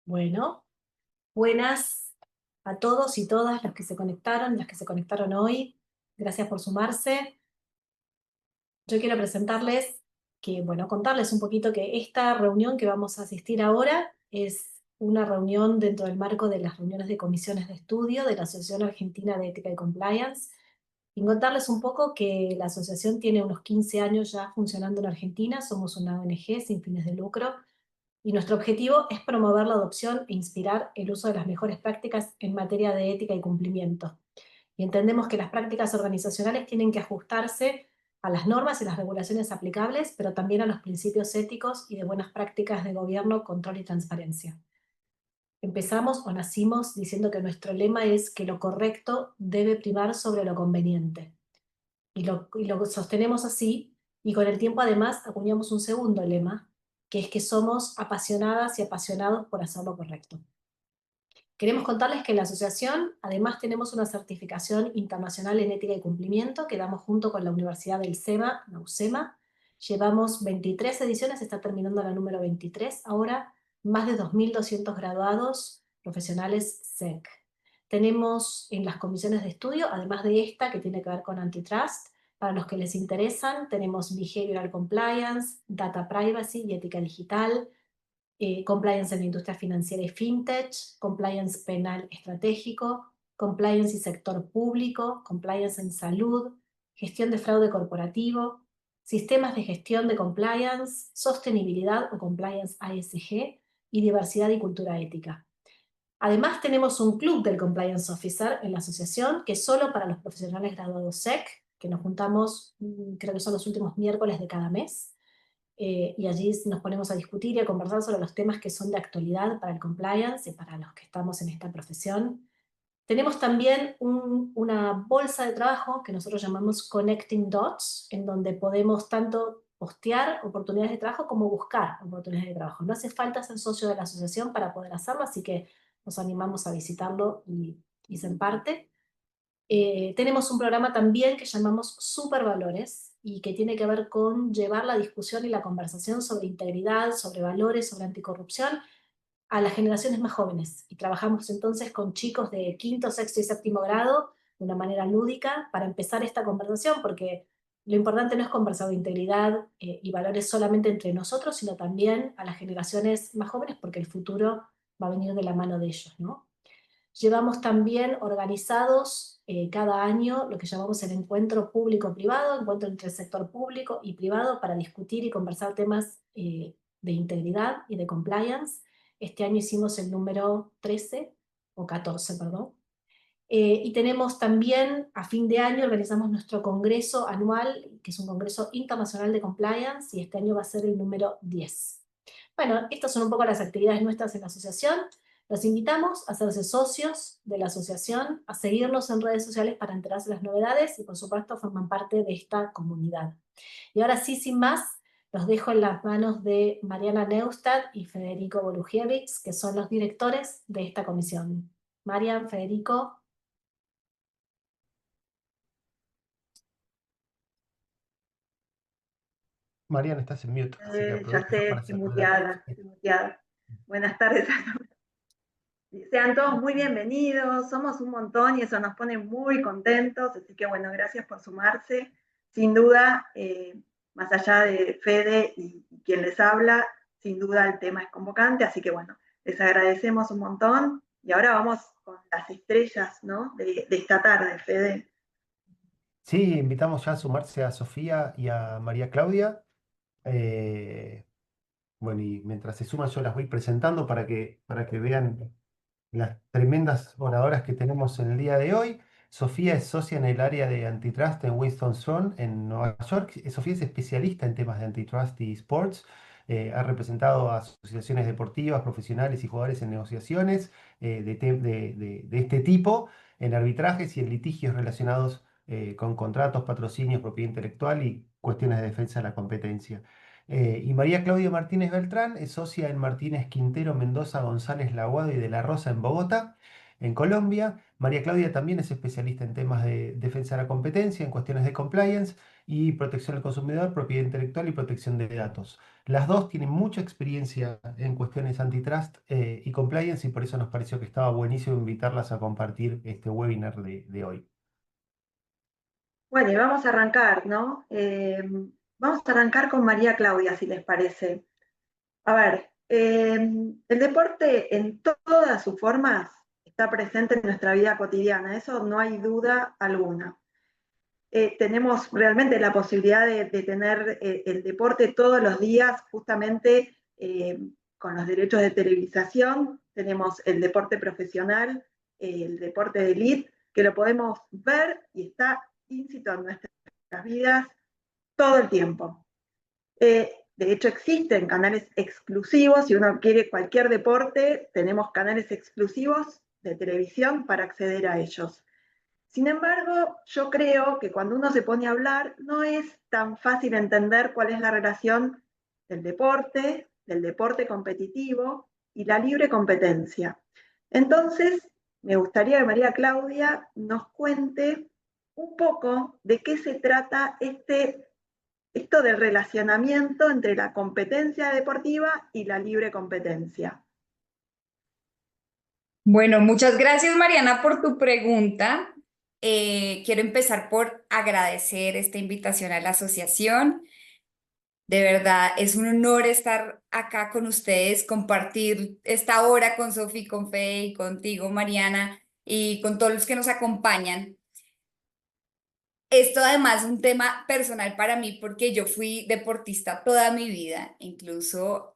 Bueno, buenas a todos y todas los que se conectaron, las que se conectaron hoy. Gracias por sumarse. Yo quiero presentarles contarles un poquito que esta reunión que vamos a asistir ahora es una reunión dentro del marco de las reuniones de comisiones de estudio de la Asociación Argentina de Ética y Compliance. Y contarles un poco que la asociación tiene unos 15 años ya funcionando en Argentina. Somos una ONG sin fines de lucro y nuestro objetivo es promover la adopción e inspirar el uso de las mejores prácticas en materia de ética y cumplimiento. Y entendemos que las prácticas organizacionales tienen que ajustarse a las normas y las regulaciones aplicables, pero también a los principios éticos y de buenas prácticas de gobierno, control y transparencia. Empezamos o nacimos diciendo que nuestro lema es que lo correcto debe primar sobre lo conveniente. Y lo sostenemos así, y con el tiempo además acuñamos un segundo lema, que es que somos apasionadas y apasionados por hacer lo correcto. Queremos contarles que en la asociación además tenemos una certificación internacional en ética y cumplimiento que damos junto con la Universidad del SEMA, la UCEMA. Llevamos 23 ediciones, está terminando la número 23 ahora, más de 2.200 graduados profesionales SEC. Tenemos en las comisiones de estudio, además de esta que tiene que ver con antitrust, para los que les interesan, tenemos Behavioral Compliance, Data Privacy y Ética Digital, compliance en la industria financiera y fintech, compliance penal estratégico, compliance y sector público, compliance en salud, gestión de fraude corporativo, sistemas de gestión de compliance, sostenibilidad o compliance ASG y diversidad y cultura ética. Además tenemos un club del Compliance Officer en la asociación que es solo para los profesionales graduados SEC, que nos juntamos, creo que son los últimos miércoles de cada mes, y allí nos ponemos a discutir y a conversar sobre los temas que son de actualidad para el compliance y para los que estamos en esta profesión. Tenemos también una bolsa de trabajo que nosotros llamamos Connecting Dots, en donde podemos tanto postear oportunidades de trabajo como buscar oportunidades de trabajo. No hace falta ser socio de la asociación para poder hacerlo, así que nos animamos a visitarlo y ser parte. Tenemos un programa también que llamamos Supervalores y que tiene que ver con llevar la discusión y la conversación sobre integridad, sobre valores, sobre anticorrupción a las generaciones más jóvenes. Y trabajamos entonces con chicos de quinto, sexto y séptimo grado de una manera lúdica para empezar esta conversación, porque lo importante no es conversar de integridad y valores solamente entre nosotros, sino también a las generaciones más jóvenes, porque el futuro va a venir de la mano de ellos, ¿no? Llevamos también organizados cada año lo que llamamos el encuentro público-privado, encuentro entre el sector público y privado para discutir y conversar temas de integridad y de compliance. Este año hicimos el número 13 o 14, perdón. Y tenemos también, a fin de año, organizamos nuestro congreso anual, que es un congreso internacional de compliance, y este año va a ser el número 10. Bueno, estas son un poco las actividades nuestras en la asociación. Los invitamos a hacerse socios de la asociación, a seguirnos en redes sociales para enterarse de las novedades y, por supuesto, forman parte de esta comunidad. Y ahora sí, sin más, los dejo en las manos de Mariana Neustadt y Federico Bolugiewicz, que son los directores de esta comisión. Marian, Federico. Mariana, estás en mute, así que Ya aprovecha sé, para estoy saludar. muteada, estoy muteada. Buenas tardes a todos. Sean todos muy bienvenidos, somos un montón y eso nos pone muy contentos, así que bueno, gracias por sumarse. Sin duda, más allá de Fede y quien les habla, sin duda el tema es convocante, así que bueno, les agradecemos un montón y ahora vamos con las estrellas, ¿no? de esta tarde, Fede. Sí, invitamos ya a sumarse a Sofía y a María Claudia. Eh, bueno, y mientras se suman yo las voy presentando para que vean las tremendas oradoras que tenemos en el día de hoy. Sofía es socia en el área de antitrust en Winston-Salem, en Nueva York. Sofía es especialista en temas de antitrust y sports. Ha representado a asociaciones deportivas, profesionales y jugadores en negociaciones de este tipo, en arbitrajes y en litigios relacionados con contratos, patrocinios, propiedad intelectual y cuestiones de defensa de la competencia. Y María Claudia Martínez Beltrán es socia en Martínez Quintero, Mendoza, González Laguado y de la Rosa en Bogotá, en Colombia. María Claudia también es especialista en temas de defensa de la competencia, en cuestiones de compliance y protección al consumidor, propiedad intelectual y protección de datos. Las dos tienen mucha experiencia en cuestiones antitrust y compliance y por eso nos pareció que estaba buenísimo invitarlas a compartir este webinar de hoy. Bueno, y vamos a arrancar, ¿no? Vamos a arrancar con María Claudia, si les parece. A ver, el deporte en todas sus formas está presente en nuestra vida cotidiana, eso no hay duda alguna. Tenemos realmente la posibilidad de tener el deporte todos los días, justamente con los derechos de televisación. Tenemos el deporte profesional, el deporte de elite, que lo podemos ver y está íncito en nuestras vidas todo el tiempo. De hecho, existen canales exclusivos. Si uno quiere cualquier deporte, tenemos canales exclusivos de televisión para acceder a ellos. Sin embargo, yo creo que cuando uno se pone a hablar, no es tan fácil entender cuál es la relación del deporte competitivo y la libre competencia. Entonces, me gustaría que María Claudia nos cuente un poco de qué se trata esto del relacionamiento entre la competencia deportiva y la libre competencia. Bueno, muchas gracias Mariana por tu pregunta. Quiero empezar por agradecer esta invitación a la asociación. De verdad, es un honor estar acá con ustedes, compartir esta hora con Sofi, con Fe y contigo, Mariana, y con todos los que nos acompañan. Esto además es un tema personal para mí porque yo fui deportista toda mi vida, incluso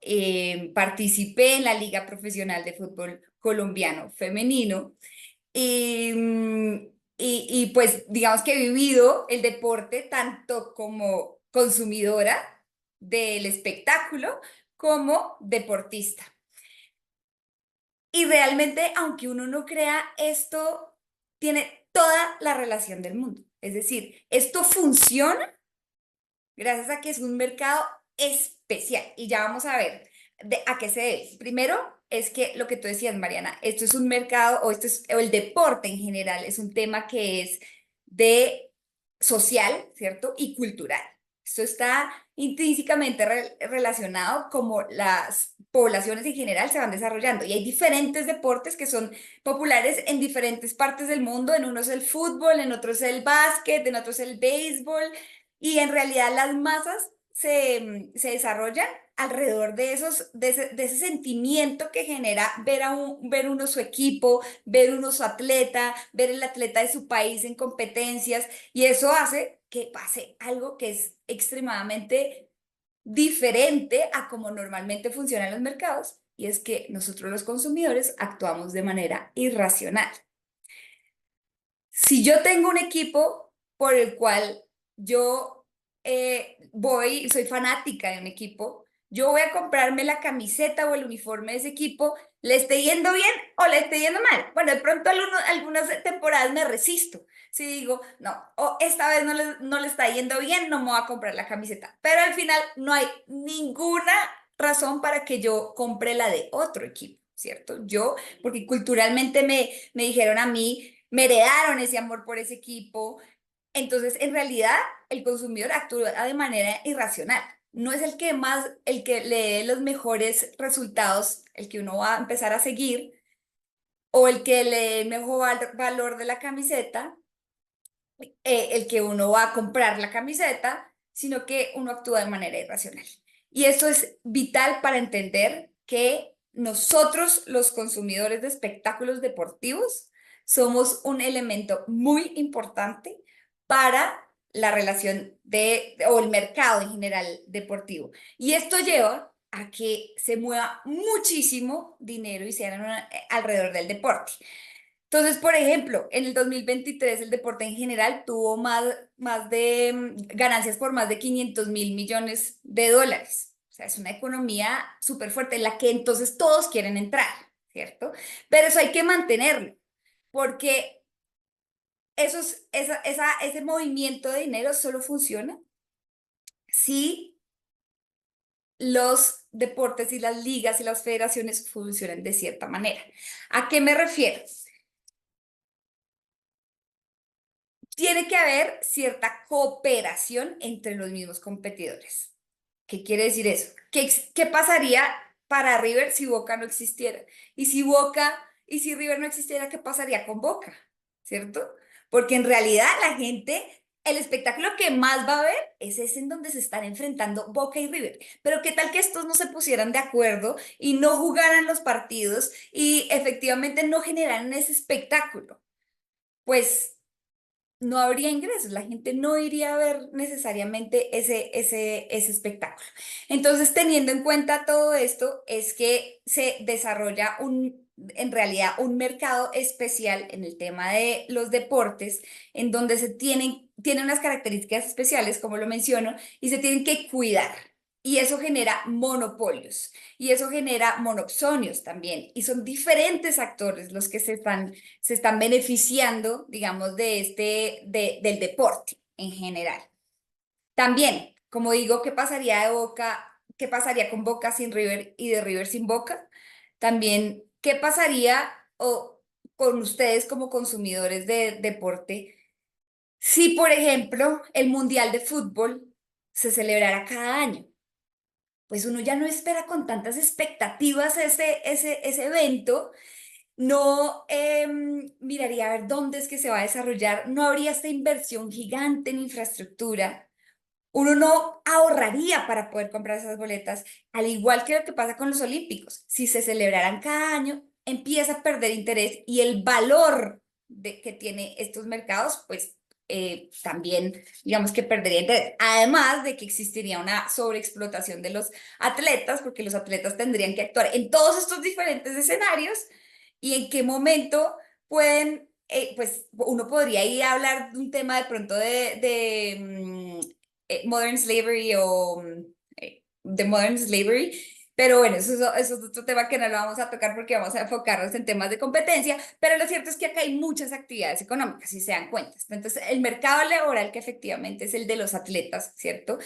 participé en la Liga Profesional de Fútbol Colombiano Femenino y, pues digamos que he vivido el deporte tanto como consumidora del espectáculo como deportista. Y realmente, aunque uno no crea, esto tiene toda la relación del mundo. Es decir, esto funciona gracias a que es un mercado especial. Y ya vamos a ver a qué se debe. Primero, es que lo que tú decías, Mariana, esto es un mercado, o el deporte en general, es un tema que es de social, ¿cierto? Y cultural. Esto está intrínsecamente relacionado como las poblaciones en general se van desarrollando. Y hay diferentes deportes que son populares en diferentes partes del mundo. En unos es el fútbol, en otros es el básquet, en otros es el béisbol. Y en realidad las masas se desarrollan alrededor de de ese sentimiento que genera ver uno su equipo, ver uno su atleta, ver el atleta de su país en competencias, y eso hace que pase algo que es extremadamente diferente a como normalmente funcionan los mercados, y es que nosotros los consumidores actuamos de manera irracional. Si yo tengo un equipo por el cual yo soy fanática de un equipo, yo voy a comprarme la camiseta o el uniforme de ese equipo, le esté yendo bien o le esté yendo mal. Bueno, de pronto algunas temporadas me resisto. Si digo, no, o esta vez no le está yendo bien, no me voy a comprar la camiseta. Pero al final no hay ninguna razón para que yo compre la de otro equipo, ¿cierto? Porque culturalmente me dijeron a mí, me heredaron ese amor por ese equipo. Entonces, en realidad, el consumidor actúa de manera irracional. No es el que lee los mejores resultados, el que uno va a empezar a seguir, o el que lee el mejor valor de la camiseta, el que uno va a comprar la camiseta, sino que uno actúa de manera irracional. Y esto es vital para entender que nosotros, los consumidores de espectáculos deportivos, somos un elemento muy importante para la relación o el mercado en general deportivo. Y esto lleva a que se mueva muchísimo dinero y sea alrededor del deporte. Entonces, por ejemplo, en el 2023 el deporte en general tuvo más de ganancias por más de 500.000 millones de dólares. O sea, es una economía súper fuerte en la que entonces todos quieren entrar, ¿cierto? Pero eso hay que mantenerlo, porque ese movimiento de dinero solo funciona si los deportes y las ligas y las federaciones funcionan de cierta manera. ¿A qué me refiero? Tiene que haber cierta cooperación entre los mismos competidores. ¿Qué quiere decir eso? ¿Qué pasaría para River si Boca no existiera? Y si River no existiera, ¿qué pasaría con Boca? ¿Cierto? Porque en realidad la gente, el espectáculo que más va a ver es ese en donde se están enfrentando Boca y River. Pero ¿qué tal que estos no se pusieran de acuerdo y no jugaran los partidos y efectivamente no generaran ese espectáculo? Pues no habría ingresos, la gente no iría a ver necesariamente ese espectáculo. Entonces, teniendo en cuenta todo esto, es que se desarrolla en realidad un mercado especial en el tema de los deportes, en donde tienen unas características especiales, como lo menciono, y se tienen que cuidar. Y eso genera monopolios, y eso genera monopsonios también, y son diferentes actores los que se están beneficiando, digamos, del deporte en general. También, como digo, qué pasaría con Boca sin River y de River sin Boca? También, ¿qué pasaría con ustedes como consumidores de deporte si, por ejemplo, el Mundial de Fútbol se celebrara cada año? Pues uno ya no espera con tantas expectativas ese evento, no miraría a ver dónde es que se va a desarrollar, no habría esta inversión gigante en infraestructura, uno no ahorraría para poder comprar esas boletas, al igual que lo que pasa con los Olímpicos. Si se celebraran cada año, empieza a perder interés y el valor que tiene estos mercados, pues también, digamos que perdería interés. Además de que existiría una sobreexplotación de los atletas, porque los atletas tendrían que actuar en todos estos diferentes escenarios y en qué momento pueden, pues uno podría ir a hablar de un tema de pronto modern slavery o de modern slavery, pero bueno, eso es otro tema que no lo vamos a tocar porque vamos a enfocarnos en temas de competencia, pero lo cierto es que acá hay muchas actividades económicas, si se dan cuenta. Entonces, el mercado laboral que efectivamente es el de los atletas, ¿cierto?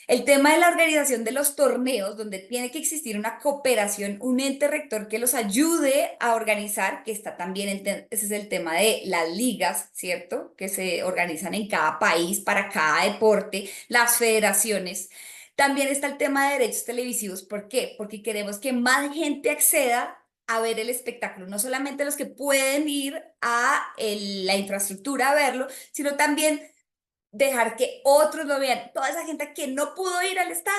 El tema de la organización de los torneos, donde tiene que existir una cooperación, un ente rector que los ayude a organizar, que está también, ese es el tema de las ligas, ¿cierto? Que se organizan en cada país para cada deporte, las federaciones. También está el tema de derechos televisivos. ¿Por qué? Porque queremos que más gente acceda a ver el espectáculo, no solamente los que pueden ir a la infraestructura a verlo, sino también dejar que otros lo vean. Toda esa gente que no pudo ir al estadio,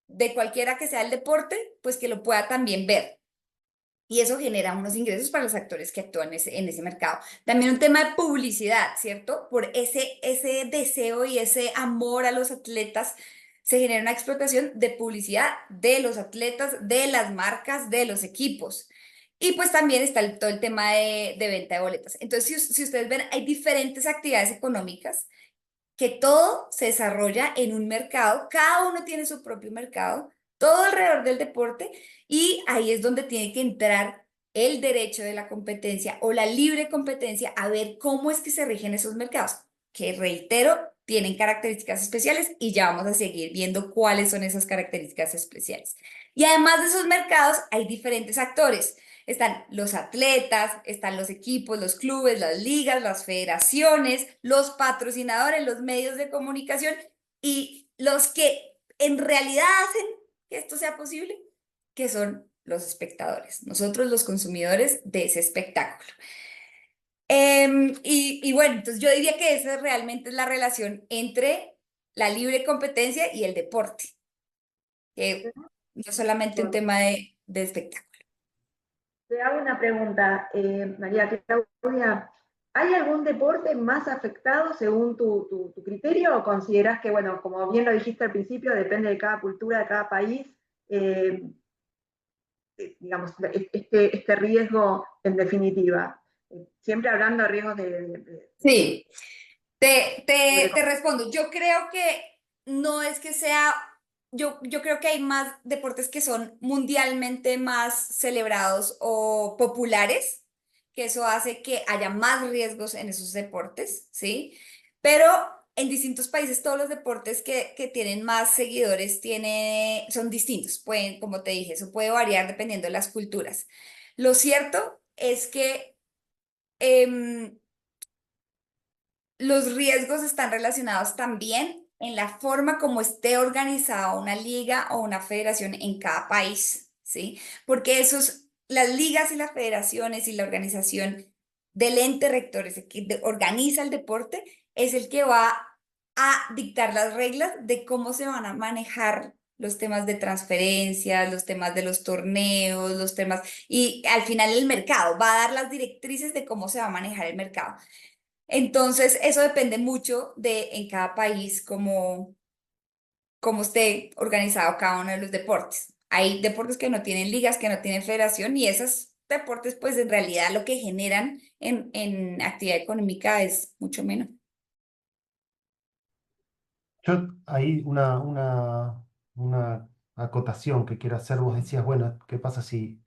de cualquiera que sea el deporte, pues que lo pueda también ver. Y eso genera unos ingresos para los actores que actúan en ese mercado. También un tema de publicidad, ¿cierto? Por ese deseo y ese amor a los atletas, se genera una explotación de publicidad de los atletas, de las marcas, de los equipos. Y pues también está todo el tema de venta de boletas. Entonces, si ustedes ven, hay diferentes actividades económicas que todo se desarrolla en un mercado, cada uno tiene su propio mercado, todo alrededor del deporte, y ahí es donde tiene que entrar el derecho de la competencia o la libre competencia a ver cómo es que se rigen esos mercados, que reitero, tienen características especiales y ya vamos a seguir viendo cuáles son esas características especiales. Y además de esos mercados, hay diferentes actores. Están los atletas, están los equipos, los clubes, las ligas, las federaciones, los patrocinadores, los medios de comunicación y los que en realidad hacen que esto sea posible, que son los espectadores, nosotros los consumidores de ese espectáculo. Y bueno, entonces yo diría que esa realmente es la relación entre la libre competencia y el deporte, que no solamente un tema de espectáculo. Te hago una pregunta, María Claudia. ¿Hay algún deporte más afectado según tu criterio o consideras que, bueno, como bien lo dijiste al principio, depende de cada cultura, de cada país, digamos, este riesgo en definitiva? Siempre hablando de riesgos Sí, te respondo. Yo creo que no es que sea, yo creo que hay más deportes que son mundialmente más celebrados o populares, que eso hace que haya más riesgos en esos deportes, ¿sí? Pero en distintos países todos los deportes que tienen más seguidores son distintos. Pueden, como te dije, eso puede variar dependiendo de las culturas. Lo cierto es que los riesgos están relacionados también en la forma como esté organizada una liga o una federación en cada país, ¿sí? Porque las ligas y las federaciones y la organización del ente rector, ese que organiza el deporte, es el que va a dictar las reglas de cómo se van a manejar los temas de transferencias, los temas de los torneos, los temas, y al final el mercado va a dar las directrices de cómo se va a manejar el mercado. Entonces, eso depende mucho de en cada país cómo esté organizado cada uno de los deportes. Hay deportes que no tienen ligas, que no tienen federación, y esos deportes, pues en realidad lo que generan en actividad económica es mucho menos. Yo ahí una acotación que quiero hacer, vos decías, bueno, ¿qué pasa si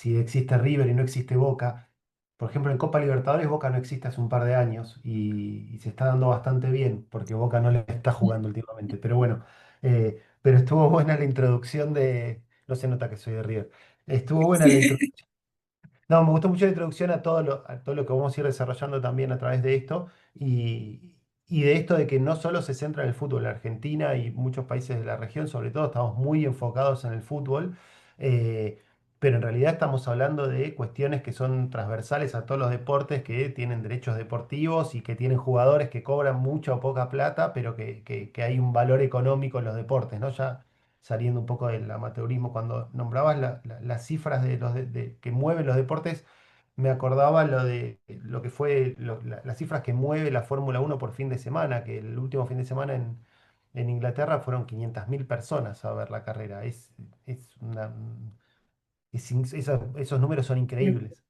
existe River y no existe Boca? Por ejemplo, en Copa Libertadores Boca no existe hace un par de años y se está dando bastante bien porque Boca no le está jugando últimamente. Pero bueno, pero estuvo buena la introducción de... No se nota que soy de River. Estuvo buena la Sí. introducción. No, me gustó mucho la introducción a todo lo que vamos a ir desarrollando también a través de esto y de esto de que no solo se centra en el fútbol. Argentina y muchos países de la región, sobre todo, estamos muy enfocados en el fútbol, eh, pero en realidad estamos hablando de cuestiones que son transversales a todos los deportes que tienen derechos deportivos y que tienen jugadores que cobran mucha o poca plata, pero que hay un valor económico en los deportes, ¿no? Ya saliendo un poco del amateurismo, cuando nombrabas las cifras de que mueven los deportes, me acordaba lo que fue las cifras que mueve la Fórmula 1 por fin de semana, que el último fin de semana en Inglaterra fueron 500.000 personas a ver la carrera. Es una, esos números son increíbles.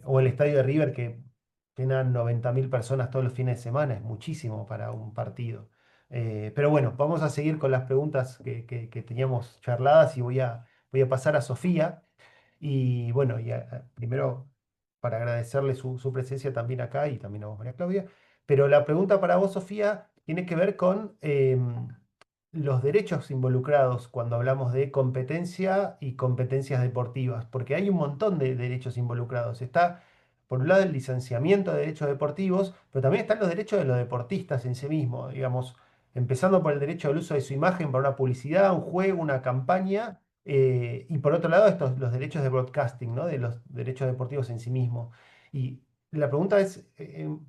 O el estadio de River que llenan 90.000 personas todos los fines de semana, es muchísimo para un partido. Pero bueno, vamos a seguir con las preguntas que teníamos charladas y voy a pasar a Sofía. Y bueno, primero para agradecerle su presencia también acá y también a vos, María Claudia. Pero la pregunta para vos, Sofía, tiene que ver con los derechos involucrados cuando hablamos de competencia y competencias deportivas, porque hay un montón de derechos involucrados. Está, por un lado, el licenciamiento de derechos deportivos, pero también están los derechos de los deportistas en sí mismos, digamos, empezando por el derecho al uso de su imagen para una publicidad, un juego, una campaña, y por otro lado, los derechos de broadcasting, ¿no? De los derechos deportivos en sí mismos. Y la pregunta es,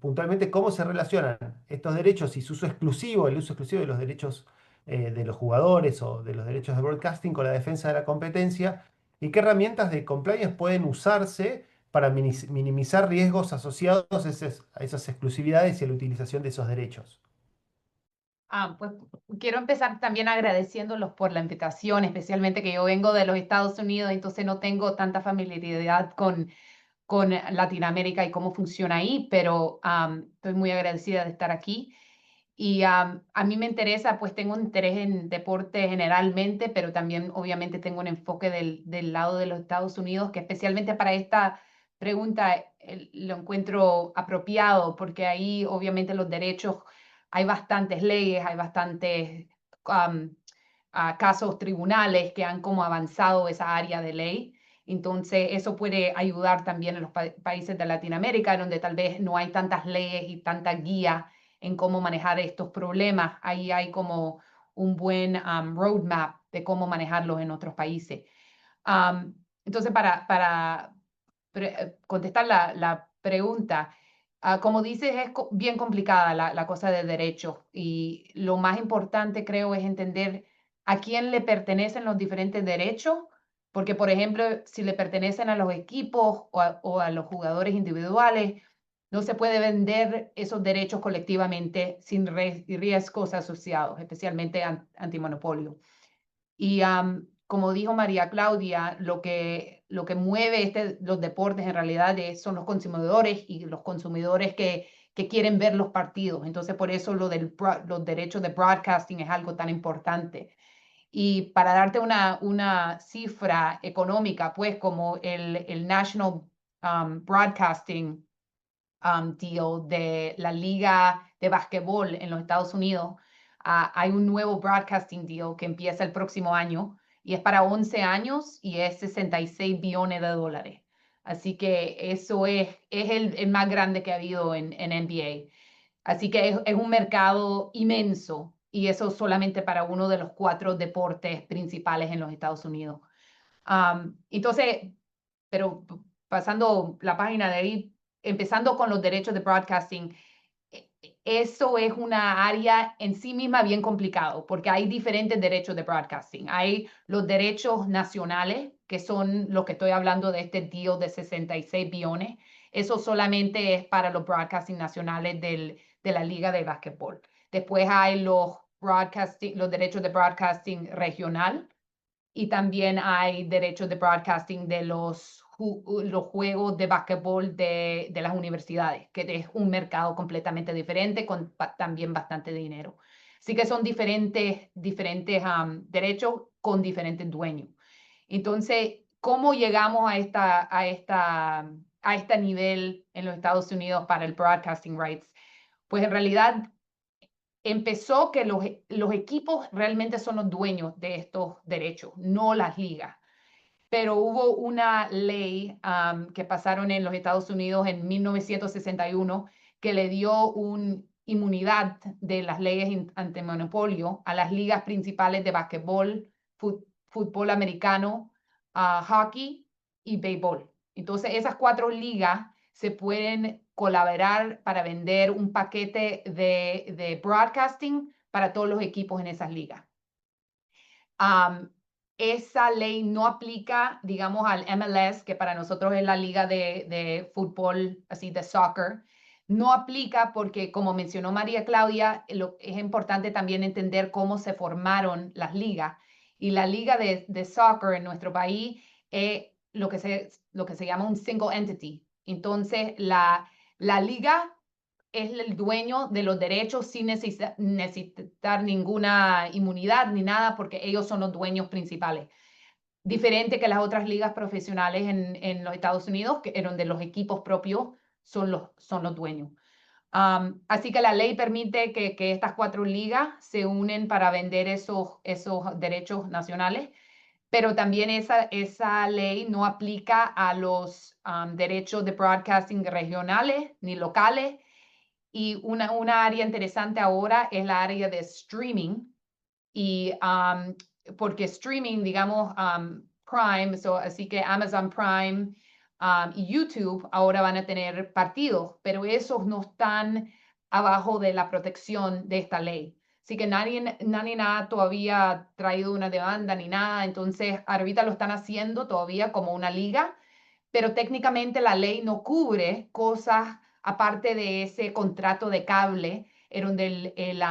puntualmente, ¿cómo se relacionan estos derechos y su uso exclusivo, el uso exclusivo de los derechos de los jugadores o de los derechos de broadcasting con la defensa de la competencia y qué herramientas de compliance pueden usarse para minimizar riesgos asociados a esas exclusividades y a la utilización de esos derechos? Pues quiero empezar también agradeciéndolos por la invitación, especialmente que yo vengo de los Estados Unidos, entonces no tengo tanta familiaridad con Latinoamérica y cómo funciona ahí, pero estoy muy agradecida de estar aquí. Y a mí me interesa, pues tengo un interés en deporte generalmente, pero también obviamente tengo un enfoque del lado de los Estados Unidos, que especialmente para esta pregunta lo encuentro apropiado, porque ahí obviamente los derechos, hay bastantes leyes, hay bastantes um, casos tribunales que han como avanzado esa área de ley. Entonces, eso puede ayudar también en los países de Latinoamérica, donde tal vez no hay tantas leyes y tanta guía en cómo manejar estos problemas. Ahí hay como un buen roadmap de cómo manejarlos en otros países. Entonces, para contestar la pregunta, como dices, es bien complicada la cosa de derechos y lo más importante creo es entender a quién le pertenecen los diferentes derechos, porque por ejemplo, si le pertenecen a los equipos o a los jugadores individuales, no se puede vender esos derechos colectivamente sin riesgos asociados, especialmente antimonopolio. Y como dijo María Claudia, lo que mueve los deportes en realidad son los consumidores y los consumidores que quieren ver los partidos. Entonces, por eso los derechos de broadcasting es algo tan importante. Y para darte una cifra económica, pues como el National Broadcasting deal de la liga de basquetbol en los Estados Unidos, hay un nuevo broadcasting deal que empieza el próximo año y es para 11 años y es 66 billones de dólares. Así que eso es el más grande que ha habido en NBA. Así que es un mercado inmenso y eso solamente para uno de los 4 deportes principales en los Estados Unidos. Entonces, pero pasando la página de ahí, empezando con los derechos de broadcasting, eso es una área en sí misma bien complicado, porque hay diferentes derechos de broadcasting. Hay los derechos nacionales, que son los que estoy hablando de este deal de 66 billones. Eso solamente es para los broadcasting nacionales de la Liga de Básquetbol. Después hay los derechos de broadcasting regional, y también hay derechos de broadcasting de los juegos de básquetbol de las universidades, que es un mercado completamente diferente con también bastante dinero. Así que son diferentes derechos con diferentes dueños. Entonces, ¿cómo llegamos a este nivel en los Estados Unidos para el broadcasting rights? Pues en realidad empezó que los equipos realmente son los dueños de estos derechos, no las ligas. Pero hubo una ley que pasaron en los Estados Unidos en 1961 que le dio una inmunidad de las leyes antimonopolio a las ligas principales de basquetbol, fútbol americano, hockey y béisbol. Entonces, esas 4 ligas se pueden colaborar para vender un paquete de broadcasting para todos los equipos en esas ligas. Esa ley no aplica, digamos, al MLS, que para nosotros es la liga de fútbol, así de soccer. No aplica porque, como mencionó María Claudia, es importante también entender cómo se formaron las ligas. Y la liga de soccer en nuestro país es lo que se llama un single entity. Entonces, la liga es el dueño de los derechos sin necesitar ninguna inmunidad ni nada, porque ellos son los dueños principales. Diferente que las otras ligas profesionales en los Estados Unidos, donde los equipos propios son los dueños. Así que la ley permite que estas 4 ligas se unen para vender esos derechos nacionales, pero también esa ley no aplica a los derechos de broadcasting regionales ni locales. Y una área interesante ahora es la área de streaming. Y porque streaming, digamos, Prime, así que Amazon Prime y YouTube ahora van a tener partidos, pero esos no están abajo de la protección de esta ley. Así que nadie ha todavía traído una demanda ni nada. Entonces, ahorita lo están haciendo todavía como una liga, pero técnicamente la ley no cubre cosas aparte de ese contrato de cable en donde el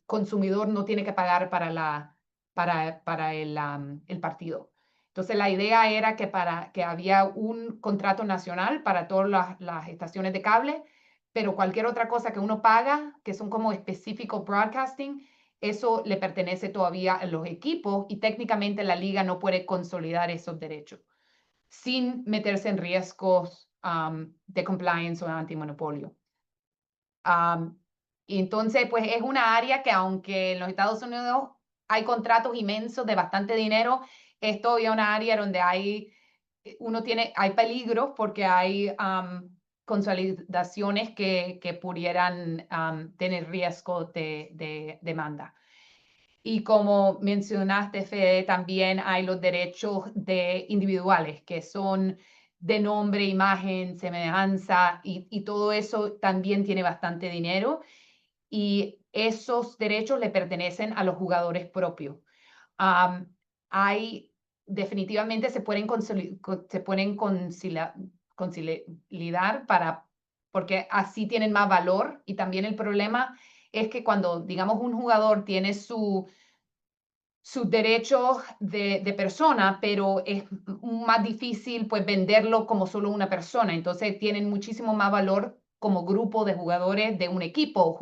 consumidor no tiene que pagar para el partido. Entonces la idea era que había un contrato nacional para todas las estaciones de cable, pero cualquier otra cosa que uno paga, que son como específicos broadcasting, eso le pertenece todavía a los equipos y técnicamente la liga no puede consolidar esos derechos sin meterse en riesgos de compliance o antimonopolio. Y entonces, pues es una área que aunque en los Estados Unidos hay contratos inmensos de bastante dinero, es todavía una área donde hay peligros porque hay consolidaciones que pudieran tener riesgo de demanda. Y como mencionaste, Fede, también hay los derechos individuales, que son de nombre, imagen, semejanza, y todo eso también tiene bastante dinero. Y esos derechos le pertenecen a los jugadores propios. Definitivamente se pueden consolidar porque así tienen más valor. Y también el problema es que cuando, digamos, un jugador tiene sus derechos de persona, pero es más difícil pues venderlo como solo una persona. Entonces tienen muchísimo más valor como grupo de jugadores de un equipo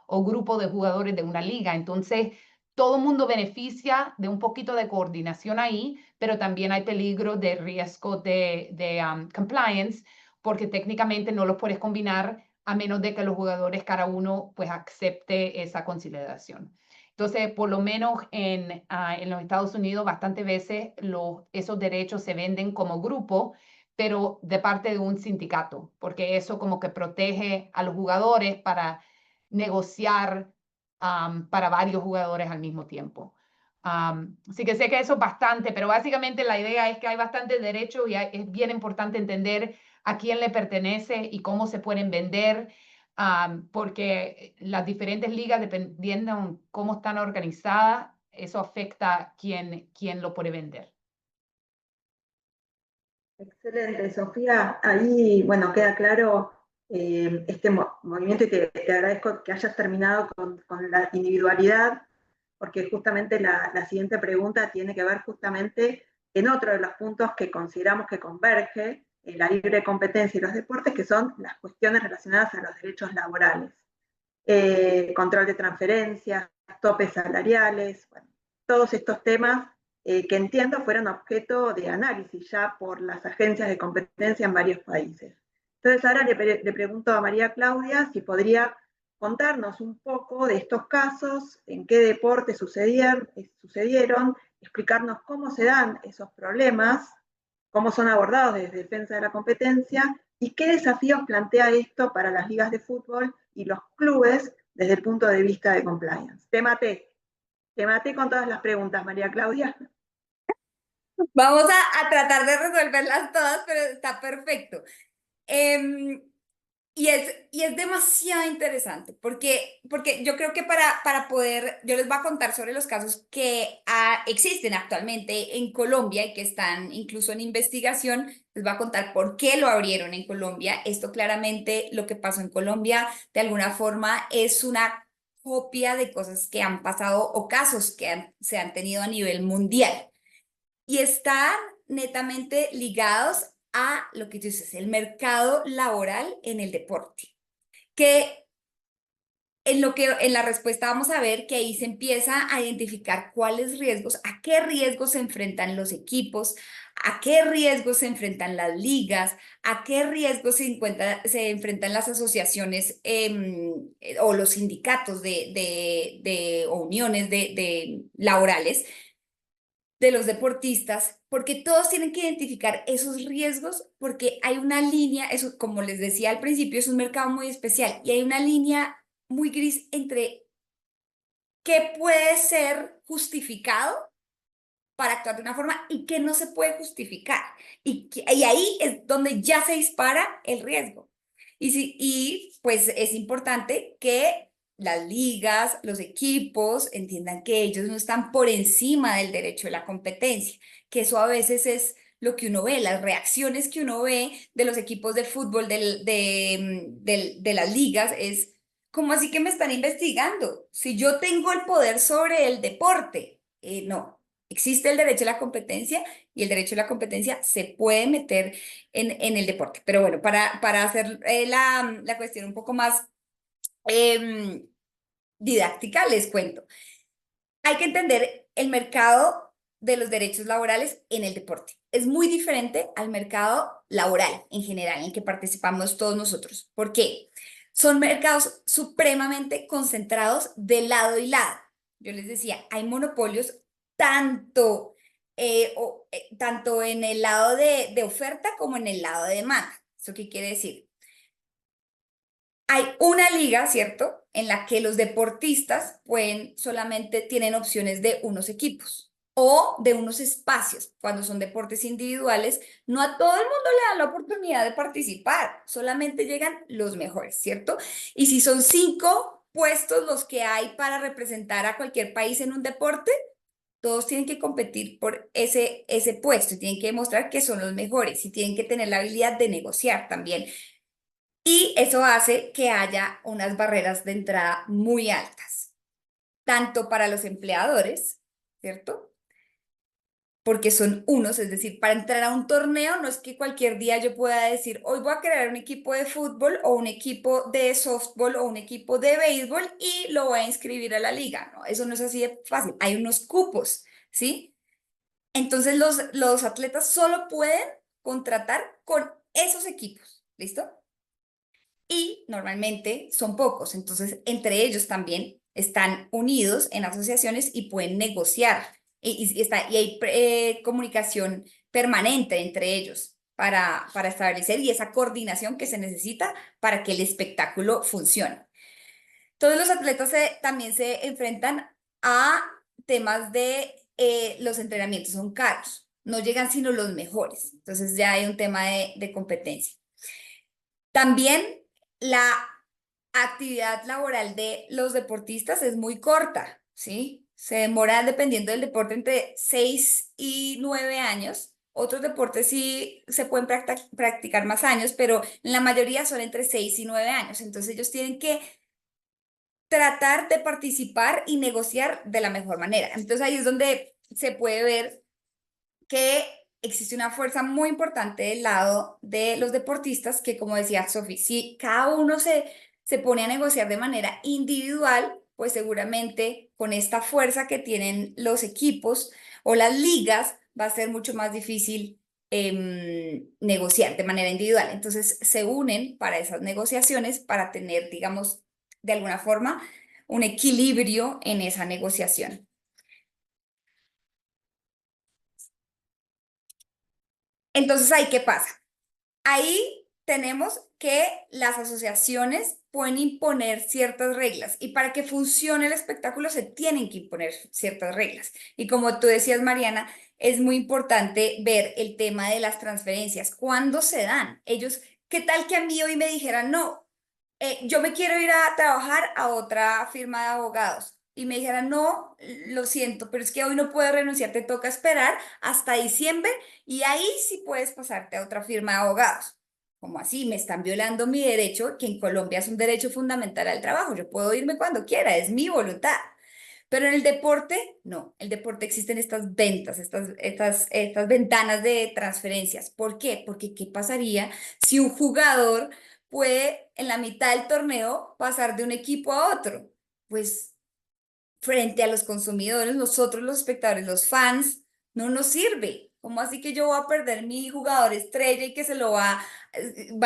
o grupo de jugadores de una liga. Entonces todo el mundo beneficia de un poquito de coordinación ahí, pero también hay peligro de riesgo de compliance, porque técnicamente no los puedes combinar a menos de que los jugadores cada uno pues acepte esa consideración. Entonces, por lo menos en los Estados Unidos, bastantes veces esos derechos se venden como grupo, pero de parte de un sindicato, porque eso como que protege a los jugadores para negociar para varios jugadores al mismo tiempo. Así que sé que eso es bastante, pero básicamente la idea es que hay bastantes derechos y es bien importante entender a quién le pertenece y cómo se pueden vender, porque las diferentes ligas, dependiendo de cómo están organizadas, eso afecta quién lo puede vender. Excelente, Sofía. Ahí, bueno, queda claro este movimiento y te agradezco que hayas terminado con la individualidad, porque justamente la siguiente pregunta tiene que ver justamente en otro de los puntos que consideramos que converge en la libre competencia y los deportes, que son las cuestiones relacionadas a los derechos laborales. Control de transferencias, topes salariales, bueno, todos estos temas que entiendo fueron objeto de análisis ya por las agencias de competencia en varios países. Entonces ahora le pregunto a María Claudia si podría contarnos un poco de estos casos, en qué deportes sucedieron, explicarnos cómo se dan esos problemas, cómo son abordados desde defensa de la competencia y qué desafíos plantea esto para las ligas de fútbol y los clubes desde el punto de vista de compliance. Te maté con todas las preguntas, María Claudia. Vamos a tratar de resolverlas todas, pero está perfecto. Y es demasiado interesante porque yo creo que para poder, yo les voy a contar sobre los casos que existen actualmente en Colombia y que están incluso en investigación. Les voy a contar por qué lo abrieron en Colombia. Esto claramente, lo que pasó en Colombia, de alguna forma es una copia de cosas que han pasado o casos que se han tenido a nivel mundial. Y están netamente ligados a lo que tú dices, el mercado laboral en el deporte. Que en la respuesta vamos a ver que ahí se empieza a identificar cuáles riesgos, a qué riesgos se enfrentan los equipos, a qué riesgos se enfrentan las ligas, a qué riesgos se enfrentan las asociaciones o los sindicatos o uniones de laborales de los deportistas, porque todos tienen que identificar esos riesgos, porque hay una línea, eso como les decía al principio, es un mercado muy especial y hay una línea muy gris entre qué puede ser justificado para actuar de una forma y qué no se puede justificar. Y ahí es donde ya se dispara el riesgo. Y pues es importante que las ligas, los equipos entiendan que ellos no están por encima del derecho de la competencia, que eso a veces es lo que uno ve, las reacciones que uno ve de los equipos de fútbol, de las ligas, es ¿cómo así que me están investigando? Si yo tengo el poder sobre el deporte, no. Existe el derecho a la competencia y el derecho a la competencia se puede meter en el deporte. Pero bueno, para hacer la cuestión un poco más didáctica, les cuento. Hay que entender el mercado de los derechos laborales en el deporte. Es muy diferente al mercado laboral en general, en que participamos todos nosotros. ¿Por qué? Son mercados supremamente concentrados de lado y lado. Yo les decía, hay monopolios tanto, tanto en el lado de oferta como en el lado de demanda. ¿Eso qué quiere decir? Hay una liga, ¿cierto?, en la que los deportistas solamente tienen opciones de unos equipos o de unos espacios. Cuando son deportes individuales, no a todo el mundo le dan la oportunidad de participar, solamente llegan los mejores, ¿cierto? Y si son 5 puestos los que hay para representar a cualquier país en un deporte, todos tienen que competir por ese puesto y tienen que demostrar que son los mejores y tienen que tener la habilidad de negociar también. Y eso hace que haya unas barreras de entrada muy altas, tanto para los empleadores, ¿cierto? Porque son unos, es decir, para entrar a un torneo no es que cualquier día yo pueda decir, hoy voy a crear un equipo de fútbol o un equipo de softball o un equipo de béisbol y lo voy a inscribir a la liga. No, eso no es así de fácil. Hay unos cupos, ¿sí? Entonces los atletas solo pueden contratar con esos equipos, ¿listo? Y normalmente son pocos, entonces entre ellos también están unidos en asociaciones y pueden negociar y hay comunicación permanente entre ellos para establecer y esa coordinación que se necesita para que el espectáculo funcione. Todos los atletas también se enfrentan a temas de los entrenamientos, son caros, no llegan sino los mejores, entonces ya hay un tema de competencia. También la actividad laboral de los deportistas es muy corta, ¿sí? Se demora, dependiendo del deporte, entre 6 y 9 años. Otros deportes sí se pueden practicar más años, pero en la mayoría son entre 6 y 9 años. Entonces ellos tienen que tratar de participar y negociar de la mejor manera. Entonces ahí es donde se puede ver que existe una fuerza muy importante del lado de los deportistas que, como decía Sofi, si cada uno se pone a negociar de manera individual, pues seguramente con esta fuerza que tienen los equipos o las ligas va a ser mucho más difícil negociar de manera individual. Entonces se unen para esas negociaciones para tener, digamos, de alguna forma, un equilibrio en esa negociación. Entonces, ¿ahí qué pasa? Ahí tenemos que las asociaciones pueden imponer ciertas reglas y para que funcione el espectáculo se tienen que imponer ciertas reglas. Y como tú decías, Mariana, es muy importante ver el tema de las transferencias. ¿Cuándo se dan? Ellos, ¿qué tal que a mí hoy me dijeran, no, yo me quiero ir a trabajar a otra firma de abogados? Y me dijeran, no, lo siento, pero es que hoy no puedo renunciar, te toca esperar hasta diciembre y ahí sí puedes pasarte a otra firma de abogados. ¿Cómo así? Me están violando mi derecho, que en Colombia es un derecho fundamental al trabajo. Yo puedo irme cuando quiera, es mi voluntad. Pero en el deporte, no. En el deporte existen estas ventas, estas ventanas de transferencias. ¿Por qué? Porque ¿qué pasaría si un jugador puede en la mitad del torneo pasar de un equipo a otro? Pues frente a los consumidores, nosotros los espectadores, los fans, no nos sirve. ¿Cómo así que yo voy a perder mi jugador estrella y que va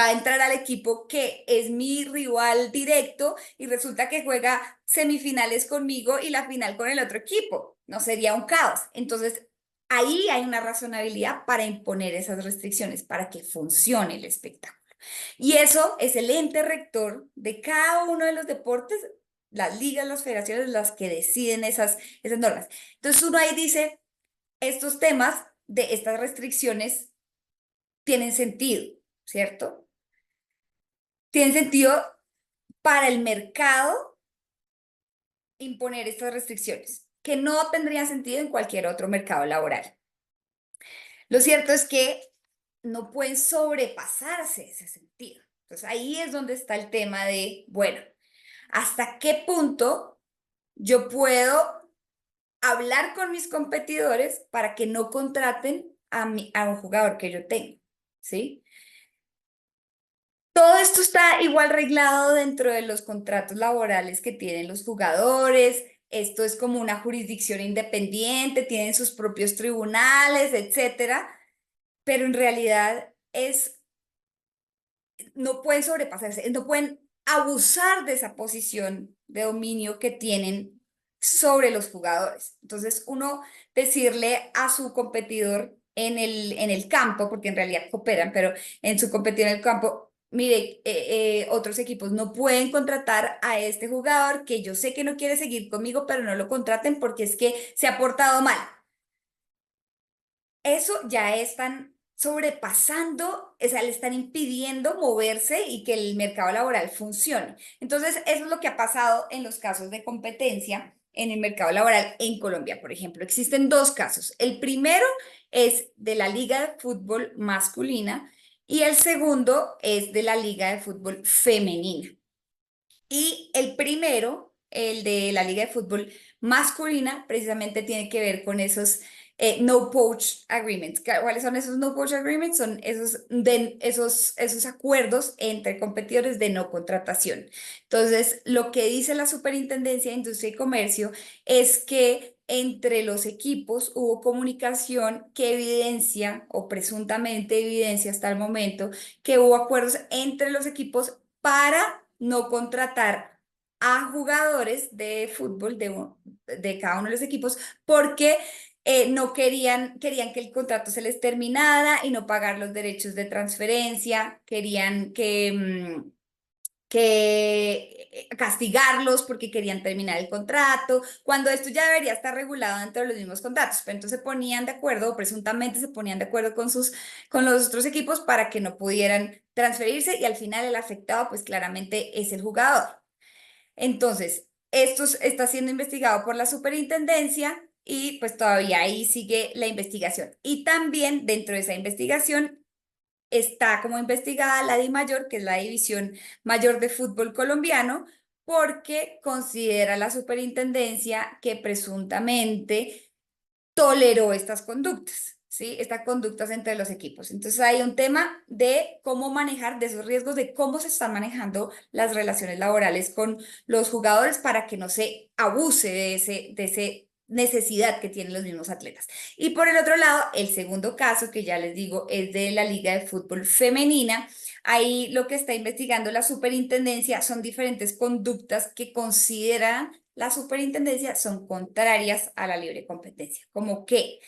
a entrar al equipo que es mi rival directo y resulta que juega semifinales conmigo y la final con el otro equipo? No, sería un caos. Entonces, ahí hay una razonabilidad para imponer esas restricciones, para que funcione el espectáculo. Y eso es el ente rector de cada uno de los deportes, las ligas, las federaciones, las que deciden esas normas. Entonces uno ahí dice, estos temas de estas restricciones tienen sentido, ¿cierto? Tienen sentido para el mercado imponer estas restricciones, que no tendrían sentido en cualquier otro mercado laboral. Lo cierto es que no pueden sobrepasarse ese sentido. Entonces ahí es donde está el tema de, bueno, ¿hasta qué punto yo puedo hablar con mis competidores para que no contraten a un jugador que yo tengo? ¿Sí? Todo esto está igual reglado dentro de los contratos laborales que tienen los jugadores. Esto es como una jurisdicción independiente, tienen sus propios tribunales, etcétera, pero en realidad no pueden sobrepasarse, no pueden abusar de esa posición de dominio que tienen sobre los jugadores. Entonces, uno decirle a su competidor en el campo, porque en realidad cooperan, pero en su competidor en el campo, mire, otros equipos no pueden contratar a este jugador que yo sé que no quiere seguir conmigo, pero no lo contraten porque es que se ha portado mal. Eso ya están sobrepasando, o sea, le están impidiendo moverse y que el mercado laboral funcione. Entonces, eso es lo que ha pasado en los casos de competencia en el mercado laboral en Colombia, por ejemplo. Existen dos casos. El primero es de la Liga de Fútbol masculina y el segundo es de la Liga de Fútbol femenina. Y el primero, el de la Liga de Fútbol masculina, precisamente tiene que ver con esos no poach agreements. ¿Cuáles son esos no poach agreements? Son esos acuerdos entre competidores de no contratación. Entonces, lo que dice la Superintendencia de Industria y Comercio es que entre los equipos hubo comunicación que evidencia, o presuntamente evidencia hasta el momento, que hubo acuerdos entre los equipos para no contratar a jugadores de fútbol de cada uno de los equipos porque no querían que el contrato se les terminara y no pagar los derechos de transferencia, querían que que castigarlos porque querían terminar el contrato, cuando esto ya debería estar regulado dentro de los mismos contratos, pero entonces se ponían de acuerdo, o presuntamente se ponían de acuerdo con los otros equipos para que no pudieran transferirse y al final el afectado pues claramente es el jugador. Entonces, esto está siendo investigado por la superintendencia y pues todavía ahí sigue la investigación. Y también dentro de esa investigación está como investigada la DIMAYOR, que es la División Mayor de Fútbol Colombiano, porque considera la superintendencia que presuntamente toleró estas conductas, ¿sí? Estas conductas entre los equipos. Entonces hay un tema de cómo manejar, de esos riesgos, de cómo se están manejando las relaciones laborales con los jugadores para que no se abuse de ese necesidad que tienen los mismos atletas. Y por el otro lado, el segundo caso, que ya les digo, es de la Liga de Fútbol Femenina. Ahí lo que está investigando la superintendencia son diferentes conductas que consideran la superintendencia son contrarias a la libre competencia. ¿Cómo qué?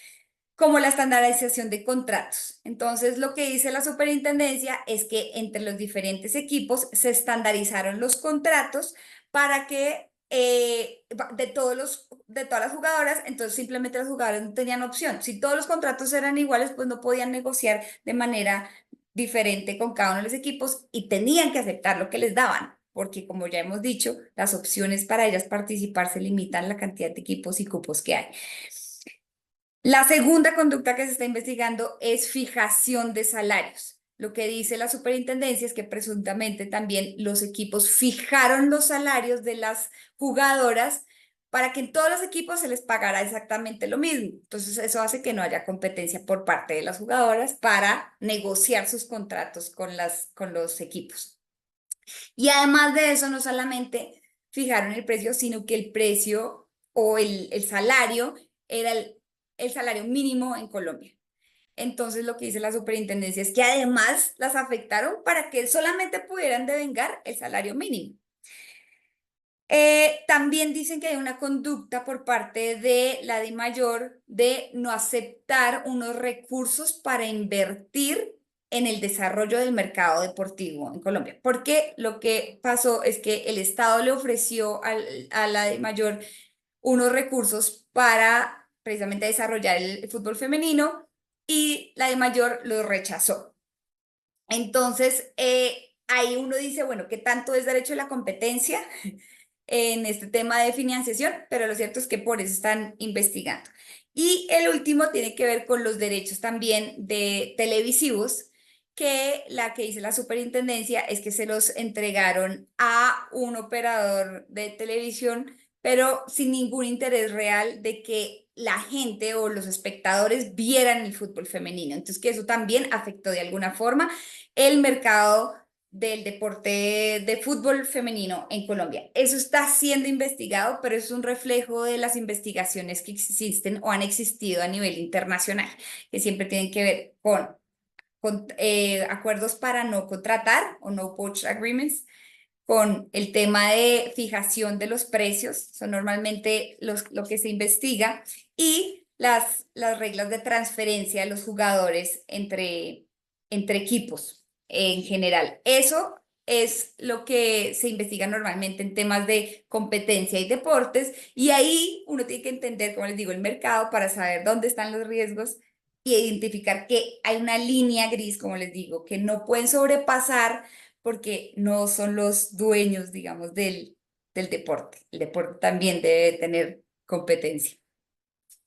Como la estandarización de contratos. Entonces, lo que dice la superintendencia es que entre los diferentes equipos se estandarizaron los contratos para que de todas las jugadoras, entonces simplemente las jugadoras no tenían opción. Si todos los contratos eran iguales, pues no podían negociar de manera diferente con cada uno de los equipos y tenían que aceptar lo que les daban, porque como ya hemos dicho, las opciones para ellas participar se limitan a la cantidad de equipos y cupos que hay. La segunda conducta que se está investigando es fijación de salarios. Lo que dice la superintendencia es que presuntamente también los equipos fijaron los salarios de las jugadoras para que en todos los equipos se les pagara exactamente lo mismo. Entonces eso hace que no haya competencia por parte de las jugadoras para negociar sus contratos con los equipos. Y además de eso, no solamente fijaron el precio, sino que el precio o el salario era el salario mínimo en Colombia. Entonces, lo que dice la superintendencia es que además las afectaron para que solamente pudieran devengar el salario mínimo. También dicen que hay una conducta por parte de la DIMAYOR de no aceptar unos recursos para invertir en el desarrollo del mercado deportivo en Colombia. Porque lo que pasó es que el Estado le ofreció a la DIMAYOR unos recursos para precisamente desarrollar el fútbol femenino y la DIMAYOR lo rechazó. Entonces, ahí uno dice, bueno, ¿qué tanto es derecho a la competencia en este tema de financiación? Pero lo cierto es que por eso están investigando. Y el último tiene que ver con los derechos también de televisivos, que la que dice la superintendencia es que se los entregaron a un operador de televisión, pero sin ningún interés real de que la gente o los espectadores vieran el fútbol femenino. Entonces, que eso también afectó de alguna forma el mercado del deporte de fútbol femenino en Colombia. Eso está siendo investigado, pero es un reflejo de las investigaciones que existen o han existido a nivel internacional, que siempre tienen que ver con acuerdos para no contratar o no poach agreements, con el tema de fijación de los precios, son normalmente lo que se investiga, y las reglas de transferencia de los jugadores entre equipos en general. Eso es lo que se investiga normalmente en temas de competencia y deportes, y ahí uno tiene que entender, como les digo, el mercado para saber dónde están los riesgos y identificar que hay una línea gris, como les digo, que no pueden sobrepasar porque no son los dueños, digamos, del deporte. El deporte también debe tener competencia.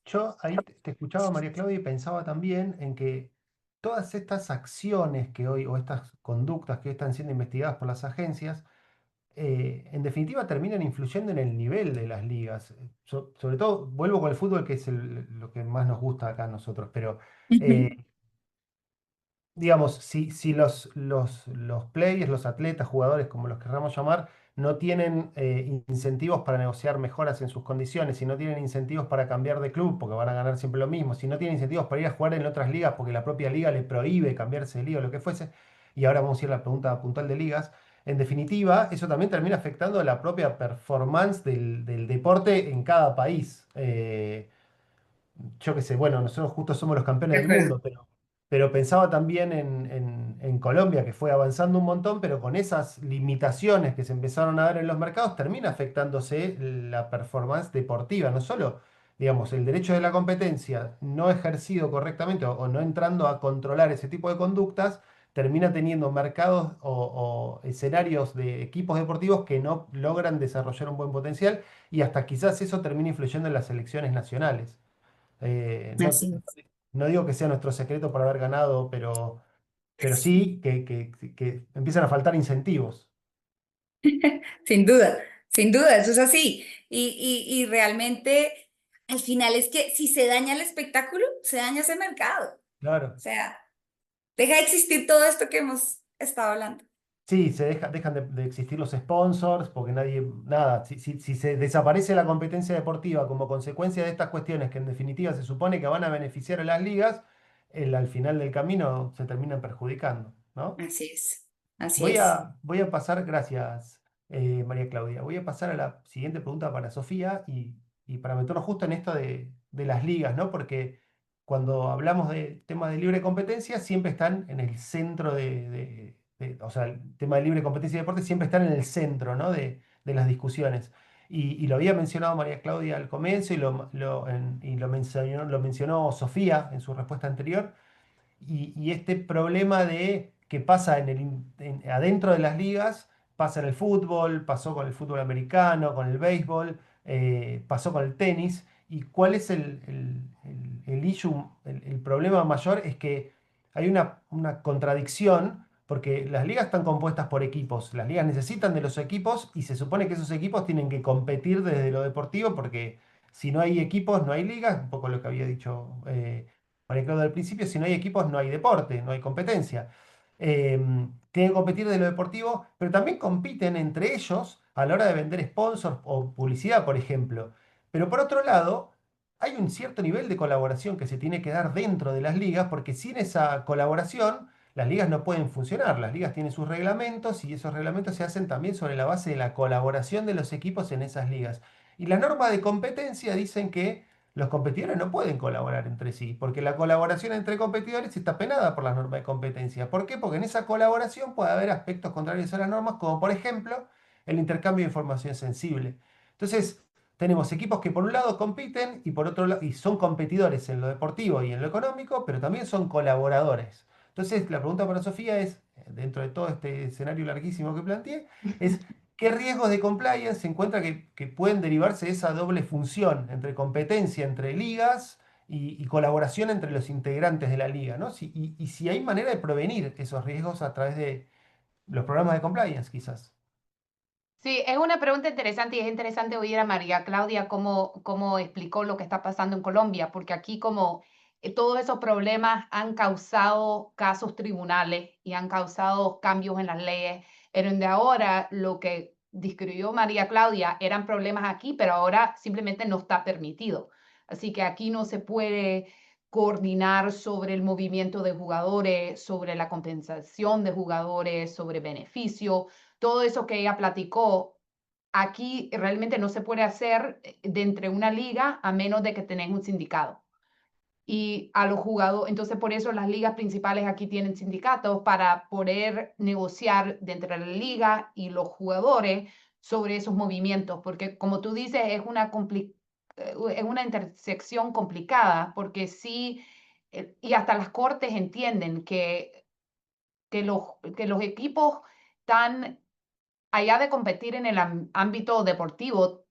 Yo ahí te escuchaba, María Claudia, y pensaba también en que todas estas acciones que hoy, o estas conductas que hoy están siendo investigadas por las agencias, en definitiva terminan influyendo en el nivel de las ligas. Sobre todo, vuelvo con el fútbol, que es lo que más nos gusta acá a nosotros, pero eh, digamos, si los players, los atletas, jugadores, como los querramos llamar, no tienen incentivos para negociar mejoras en sus condiciones, si no tienen incentivos para cambiar de club porque van a ganar siempre lo mismo, si no tienen incentivos para ir a jugar en otras ligas porque la propia liga le prohíbe cambiarse de liga o lo que fuese, y ahora vamos a ir a la pregunta puntual de ligas, en definitiva, eso también termina afectando la propia performance del deporte en cada país. Yo qué sé, bueno, nosotros justo somos los De campeones del acuerdo. mundo, pero pero pensaba también en Colombia, que fue avanzando un montón, pero con esas limitaciones que se empezaron a dar en los mercados, termina afectándose la performance deportiva, no solo, digamos, el derecho de la competencia no ejercido correctamente o no entrando a controlar ese tipo de conductas, termina teniendo mercados o escenarios de equipos deportivos que no logran desarrollar un buen potencial y hasta quizás eso termina influyendo en las selecciones nacionales. No, Así es. no digo que sea nuestro secreto para haber ganado, pero sí que empiezan a faltar incentivos. Sin duda, eso es así. Y realmente, al final es que si se daña el espectáculo, se daña ese mercado. Claro. O sea, deja de existir todo esto que hemos estado hablando. Sí, dejan de existir los sponsors, porque nadie, nada, si se desaparece la competencia deportiva como consecuencia de estas cuestiones que en definitiva se supone que van a beneficiar a las ligas, al final del camino se terminan perjudicando, ¿no? Así es, así es. Voy a pasar, gracias María Claudia, voy a pasar a la siguiente pregunta para Sofía y para meternos justo en esto de las ligas, ¿no? Porque cuando hablamos de temas de libre competencia, siempre están en el centro o sea, el tema de libre competencia y deporte siempre están en el centro, ¿no? De las discusiones. Y lo había mencionado María Claudia al comienzo y lo mencionó Sofía en su respuesta anterior y este problema de que pasa adentro de las ligas, pasa en el fútbol, pasó con el fútbol americano, con el béisbol, pasó con el tenis. ¿Y cuál es el issue? El problema mayor es que hay una contradicción porque las ligas están compuestas por equipos. Las ligas necesitan de los equipos y se supone que esos equipos tienen que competir desde lo deportivo porque si no hay equipos, no hay ligas, un poco lo que había dicho María Claudia al principio, si no hay equipos no hay deporte, no hay competencia. Tienen que competir de lo deportivo, pero también compiten entre ellos a la hora de vender sponsors o publicidad, por ejemplo. Pero por otro lado, hay un cierto nivel de colaboración que se tiene que dar dentro de las ligas, porque sin esa colaboración, las ligas no pueden funcionar. Las ligas tienen sus reglamentos y esos reglamentos se hacen también sobre la base de la colaboración de los equipos en esas ligas. Y las normas de competencia dicen que los competidores no pueden colaborar entre sí, porque la colaboración entre competidores está penada por las normas de competencia. ¿Por qué? Porque en esa colaboración puede haber aspectos contrarios a las normas, como por ejemplo el intercambio de información sensible. Entonces, tenemos equipos que por un lado compiten y por otro lado y son competidores en lo deportivo y en lo económico, pero también son colaboradores. Entonces, la pregunta para Sofía es, dentro de todo este escenario larguísimo que planteé, es ¿qué riesgos de compliance se encuentra que pueden derivarse de esa doble función entre competencia entre ligas y colaboración entre los integrantes de la liga, ¿no? Y si hay manera de prevenir esos riesgos a través de los programas de compliance, quizás. Sí, es una pregunta interesante y es interesante oír a María Claudia cómo explicó lo que está pasando en Colombia, porque aquí como todos esos problemas han causado casos tribunales y han causado cambios en las leyes, pero donde ahora lo que describió María Claudia eran problemas aquí, pero ahora simplemente no está permitido. Así que aquí no se puede coordinar sobre el movimiento de jugadores, sobre la compensación de jugadores, sobre beneficios todo eso que ella platicó, aquí realmente no se puede hacer de entre una liga a menos de que tenés un sindicato. Y a los jugadores, entonces por eso las ligas principales aquí tienen sindicatos para poder negociar de entre la liga y los jugadores sobre esos movimientos, porque como tú dices, es una intersección complicada, porque sí, y hasta las cortes entienden que los equipos están allá de competir en el ámbito deportivo,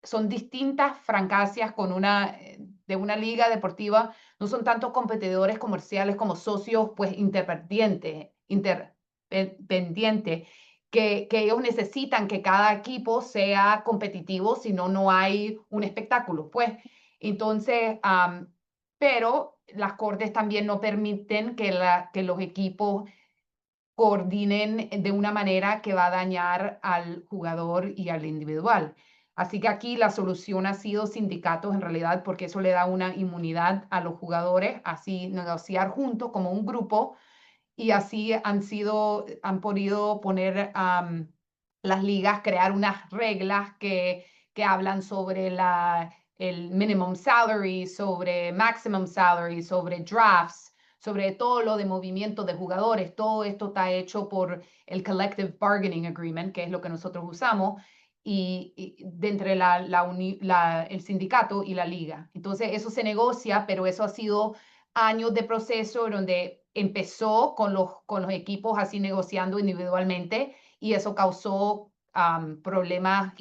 son distintas franquicias de una liga deportiva, no son tanto competidores comerciales como socios, pues, interdependientes, que ellos necesitan que cada equipo sea competitivo, si no, no hay un espectáculo, pues. Entonces, pero las cortes también no permiten que los equipos coordinen de una manera que va a dañar al jugador y al individual. Así que aquí la solución ha sido sindicatos en realidad, porque eso le da una inmunidad a los jugadores, así negociar juntos como un grupo y así han podido poner las ligas, crear unas reglas que hablan sobre el minimum salary, sobre maximum salary, sobre drafts, sobre todo lo de movimiento de jugadores. Todo esto está hecho por el Collective Bargaining Agreement, que es lo que nosotros usamos, y de entre el sindicato y la liga. Entonces, eso se negocia, pero eso ha sido años de proceso donde empezó con los equipos así negociando individualmente, y eso causó problemas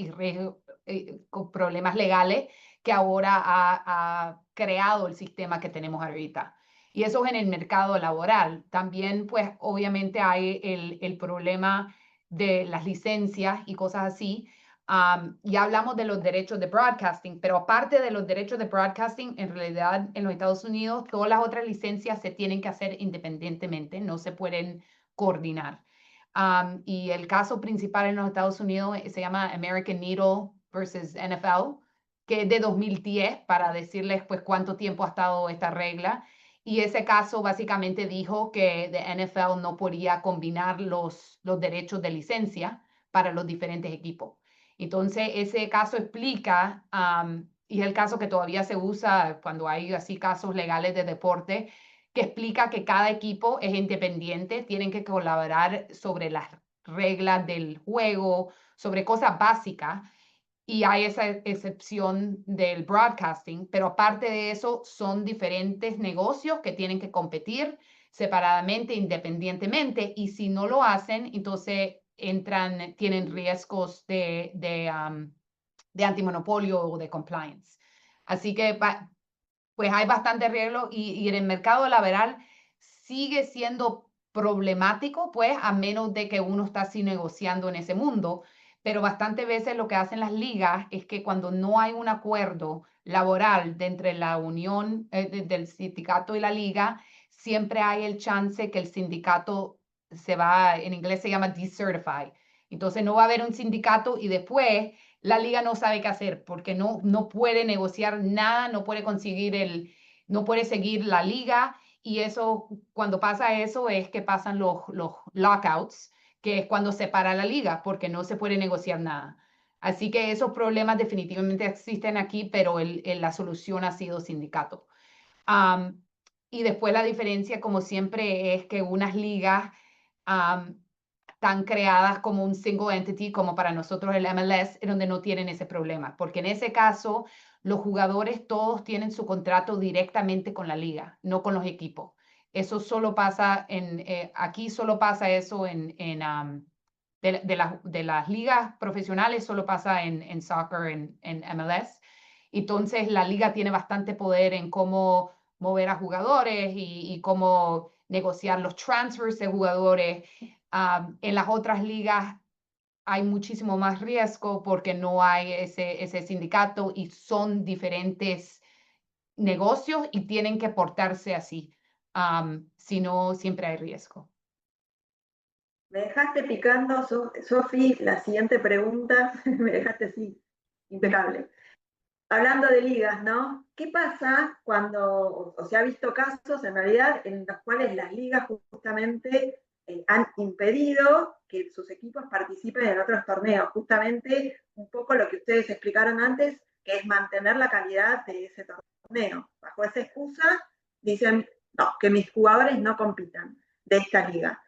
problemas legales que ahora ha creado el sistema que tenemos ahorita. Y eso es en el mercado laboral. También, pues, obviamente hay el problema de las licencias y cosas así. Ya hablamos de los derechos de broadcasting, pero aparte de los derechos de broadcasting, en realidad en los Estados Unidos todas las otras licencias se tienen que hacer independientemente, no se pueden coordinar. Y el caso principal en los Estados Unidos se llama American Needle versus NFL, que es de 2010, para decirles pues cuánto tiempo ha estado esta regla. Y ese caso básicamente dijo que the NFL no podía combinar los derechos de licencia para los diferentes equipos. Entonces, ese caso explica, y es el caso que todavía se usa cuando hay así casos legales de deporte, que explica que cada equipo es independiente, tienen que colaborar sobre las reglas del juego, sobre cosas básicas, y hay esa excepción del broadcasting, pero aparte de eso, son diferentes negocios que tienen que competir separadamente, independientemente, y si no lo hacen, entonces tienen riesgos de antimonopolio o de compliance. Así que pues hay bastante riesgo, y en el mercado laboral sigue siendo problemático, pues, a menos de que uno está así negociando en ese mundo. Pero bastante veces lo que hacen las ligas es que cuando no hay un acuerdo laboral entre la unión del sindicato y la liga, siempre hay el chance que el sindicato se va, en inglés se llama decertify. Entonces no va a haber un sindicato y después la liga no sabe qué hacer porque no puede negociar nada, no puede seguir la liga, y eso, cuando pasa eso es que pasan los lockouts, que es cuando se para la liga porque no se puede negociar nada. Así que esos problemas definitivamente existen aquí, pero la solución ha sido sindicato. Y después la diferencia, como siempre, es que unas ligas están creadas como un single entity, como para nosotros el MLS, donde no tienen ese problema, porque en ese caso los jugadores todos tienen su contrato directamente con la liga, no con los equipos. Eso solo pasa aquí solo pasa eso de las ligas profesionales, solo pasa en soccer, en MLS. Entonces la liga tiene bastante poder en cómo mover a jugadores y cómo negociar los transfers de jugadores. En las otras ligas hay muchísimo más riesgo porque no hay ese sindicato y son diferentes negocios y tienen que portarse así. Si no, siempre hay riesgo. Me dejaste picando, Sofi, la siguiente pregunta, me dejaste así, impecable. Hablando de ligas, ¿no? ¿Qué pasa cuando, o se ha visto casos en realidad en los cuales las ligas justamente han impedido que sus equipos participen en otros torneos? Justamente un poco lo que ustedes explicaron antes, que es mantener la calidad de ese torneo. Bajo esa excusa dicen, no, que mis jugadores no compitan de esta liga.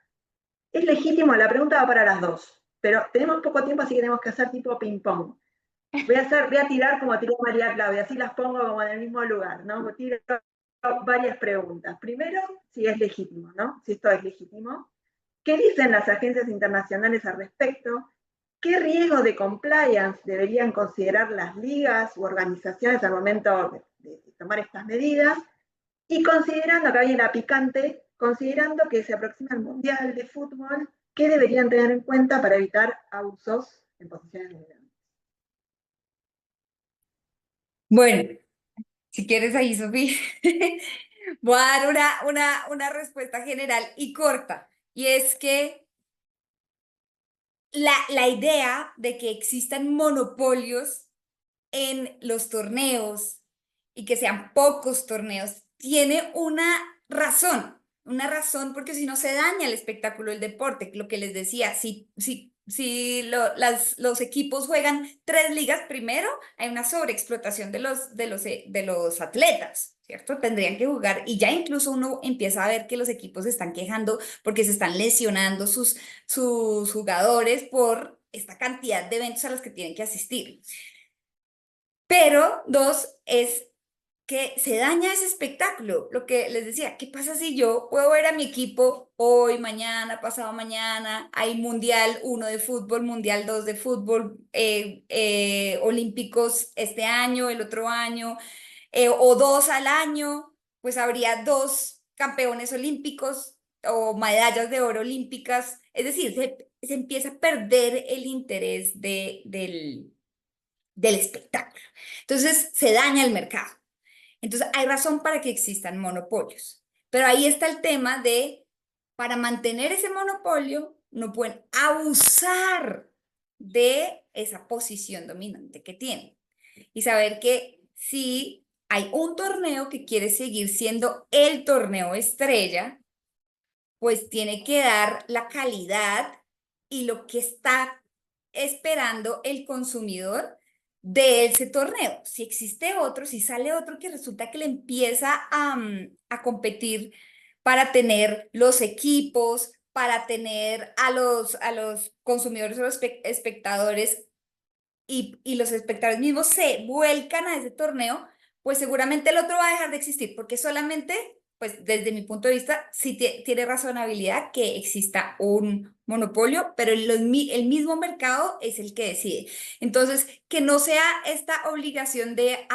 Es legítimo, la pregunta va para las dos, pero tenemos poco tiempo, así que tenemos que hacer tipo ping-pong. Voy a tirar como tiró María Claudia, así las pongo como en el mismo lugar, ¿no? Tiro varias preguntas. Primero, si es legítimo, ¿no? Si esto es legítimo. ¿Qué dicen las agencias internacionales al respecto? ¿Qué riesgo de compliance deberían considerar las ligas u organizaciones al momento de tomar estas medidas? Y considerando, que hay la picante, considerando que se aproxima el Mundial de Fútbol, ¿qué deberían tener en cuenta para evitar abusos en posiciones dominantes? Bueno, si quieres ahí, Sofía, voy a dar una respuesta general y corta. Y es que la idea de que existan monopolios en los torneos y que sean pocos torneos tiene una razón porque si no se daña el espectáculo del deporte. Lo que les decía, si los equipos juegan 3 ligas, primero hay una sobreexplotación de los atletas. ¿cierto? Tendrían que jugar y ya incluso uno empieza a ver que los equipos se están quejando porque se están lesionando sus jugadores por esta cantidad de eventos a los que tienen que asistir. Pero dos, es que se daña ese espectáculo. Lo que les decía, ¿qué pasa si yo puedo ver a mi equipo hoy, mañana, pasado mañana? Hay Mundial 1 de fútbol, Mundial 2 de fútbol, olímpicos este año, el otro año, o 2 al año, pues habría 2 campeones olímpicos o medallas de oro olímpicas. Es decir, se empieza a perder el interés del espectáculo. Entonces se daña el mercado. Entonces hay razón para que existan monopolios. Pero ahí está el tema de, para mantener ese monopolio, no pueden abusar de esa posición dominante que tienen. Y saber que si hay un torneo que quiere seguir siendo el torneo estrella, pues tiene que dar la calidad y lo que está esperando el consumidor de ese torneo. Si existe otro, si sale otro que resulta que le empieza a competir para tener los equipos, para tener a los consumidores o los espectadores y los espectadores mismos se vuelcan a ese torneo, pues seguramente el otro va a dejar de existir, porque solamente, pues desde mi punto de vista, sí tiene razonabilidad que exista un monopolio, pero el mismo mercado es el que decide. Entonces, que no sea esta obligación de,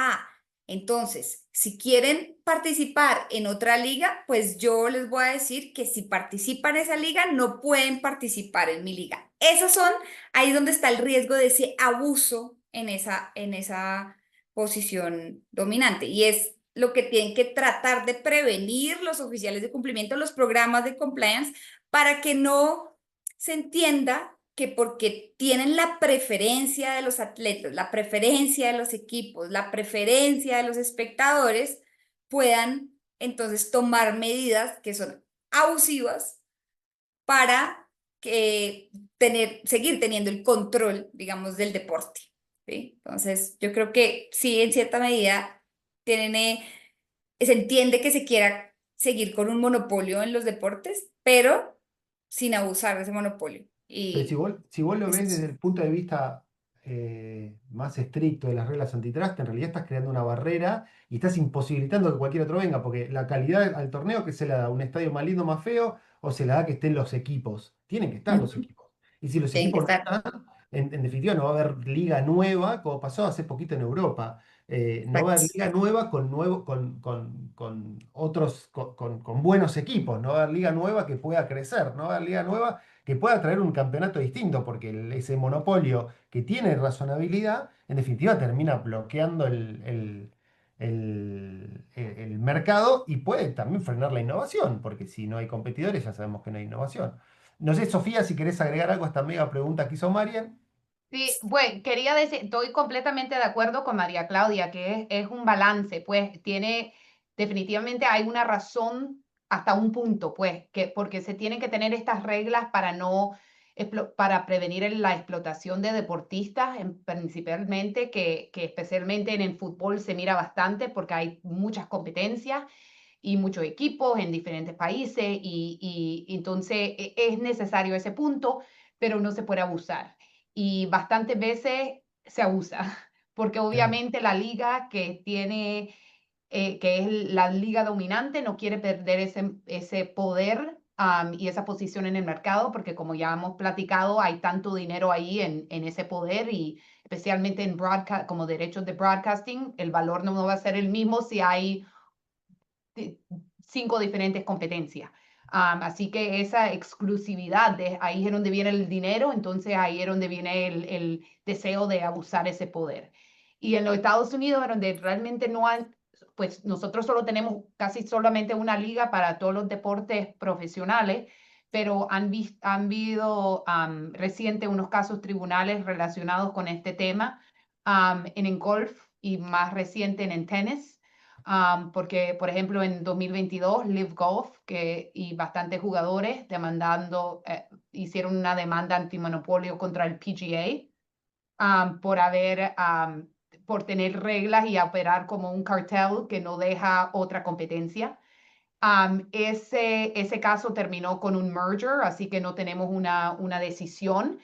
entonces, si quieren participar en otra liga, pues yo les voy a decir que si participan en esa liga, no pueden participar en mi liga. Esos son ahí es donde está el riesgo de ese abuso en esa posición dominante. Y es lo que tienen que tratar de prevenir los oficiales de cumplimiento, los programas de compliance, para que no se entienda que porque tienen la preferencia de los atletas, la preferencia de los equipos, la preferencia de los espectadores, puedan entonces tomar medidas que son abusivas para seguir teniendo el control, digamos, del deporte, ¿sí? Entonces, yo creo que sí, en cierta medida, se entiende que se quiera seguir con un monopolio en los deportes, pero sin abusar de ese monopolio. Pero Y si vos lo es ves eso. desde el punto de vista más estricto de las reglas antitrust, en realidad estás creando una barrera y estás imposibilitando que cualquier otro venga, porque la calidad al torneo que se la da un estadio más lindo, más feo, o se la da que estén los equipos. Tienen que estar los Ujú. equipos. Y si los Tienen que equipos no estar. están, en definitiva no va a haber liga nueva, como pasó hace poquito en Europa. No va a haber Exacto. liga nueva con otros, con buenos equipos. No va a haber liga nueva que pueda crecer. No va a haber liga nueva que pueda traer un campeonato distinto, porque ese monopolio que tiene razonabilidad, en definitiva termina bloqueando el mercado y puede también frenar la innovación, porque si no hay competidores ya sabemos que no hay innovación. No sé, Sofía, si querés agregar algo a esta mega pregunta que hizo Marian. Sí, bueno, quería decir, estoy completamente de acuerdo con María Claudia, que es un balance, pues definitivamente hay una razón hasta un punto, pues, porque se tienen que tener estas reglas para para prevenir la explotación de deportistas, principalmente, que especialmente en el fútbol se mira bastante porque hay muchas competencias y muchos equipos en diferentes países y entonces es necesario ese punto, pero no se puede abusar y bastantes veces se abusa, porque Claro. obviamente la liga que tiene, que es la liga dominante, no quiere perder ese poder y esa posición en el mercado, porque como ya hemos platicado, hay tanto dinero ahí en ese poder y especialmente en broadcast, como derechos de broadcasting, el valor no va a ser el mismo si hay 5 diferentes competencias. Así que esa exclusividad, ahí es donde viene el dinero, entonces ahí es donde viene el deseo de abusar ese poder. Y en los Estados Unidos, donde realmente no han, pues nosotros solo tenemos casi solamente una liga para todos los deportes profesionales, pero han habido reciente unos casos tribunales relacionados con este tema en el golf y más reciente en el tenis. Porque, por ejemplo, en 2022, Live Golf y bastantes jugadores hicieron una demanda antimonopolio contra el PGA por tener reglas y operar como un cartel que no deja otra competencia. Ese caso terminó con un merger, así que no tenemos una decisión,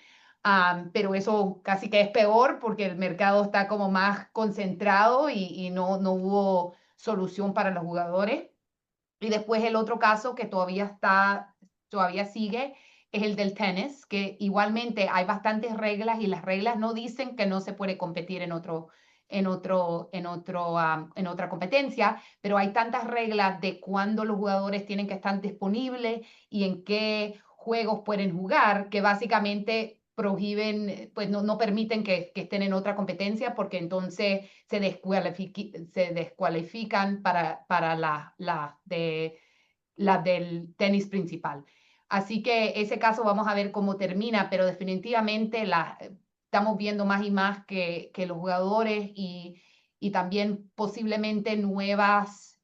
pero eso casi que es peor porque el mercado está como más concentrado y no hubo solución para los jugadores. Y después el otro caso que todavía sigue, es el del tenis, que igualmente hay bastantes reglas y las reglas no dicen que no se puede competir en otra competencia, pero hay tantas reglas de cuándo los jugadores tienen que estar disponibles y en qué juegos pueden jugar, que básicamente prohíben, pues no permiten que estén en otra competencia porque entonces se descualifican para la del tenis principal. Así que ese caso vamos a ver cómo termina, pero definitivamente estamos viendo más y más que los jugadores y también posiblemente nuevas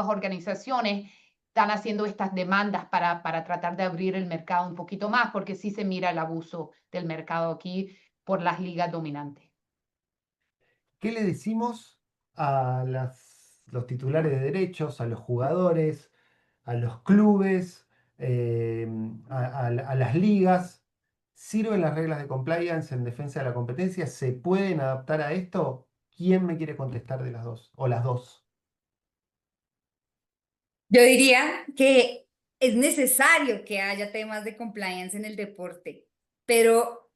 organizaciones están haciendo estas demandas para tratar de abrir el mercado un poquito más, porque sí se mira el abuso del mercado aquí por las ligas dominantes. ¿Qué le decimos a los titulares de derechos, a los jugadores, a los clubes, a las ligas? ¿Sirven las reglas de compliance en defensa de la competencia? ¿Se pueden adaptar a esto? ¿Quién me quiere contestar de las dos? O las dos. Yo diría que es necesario que haya temas de compliance en el deporte, pero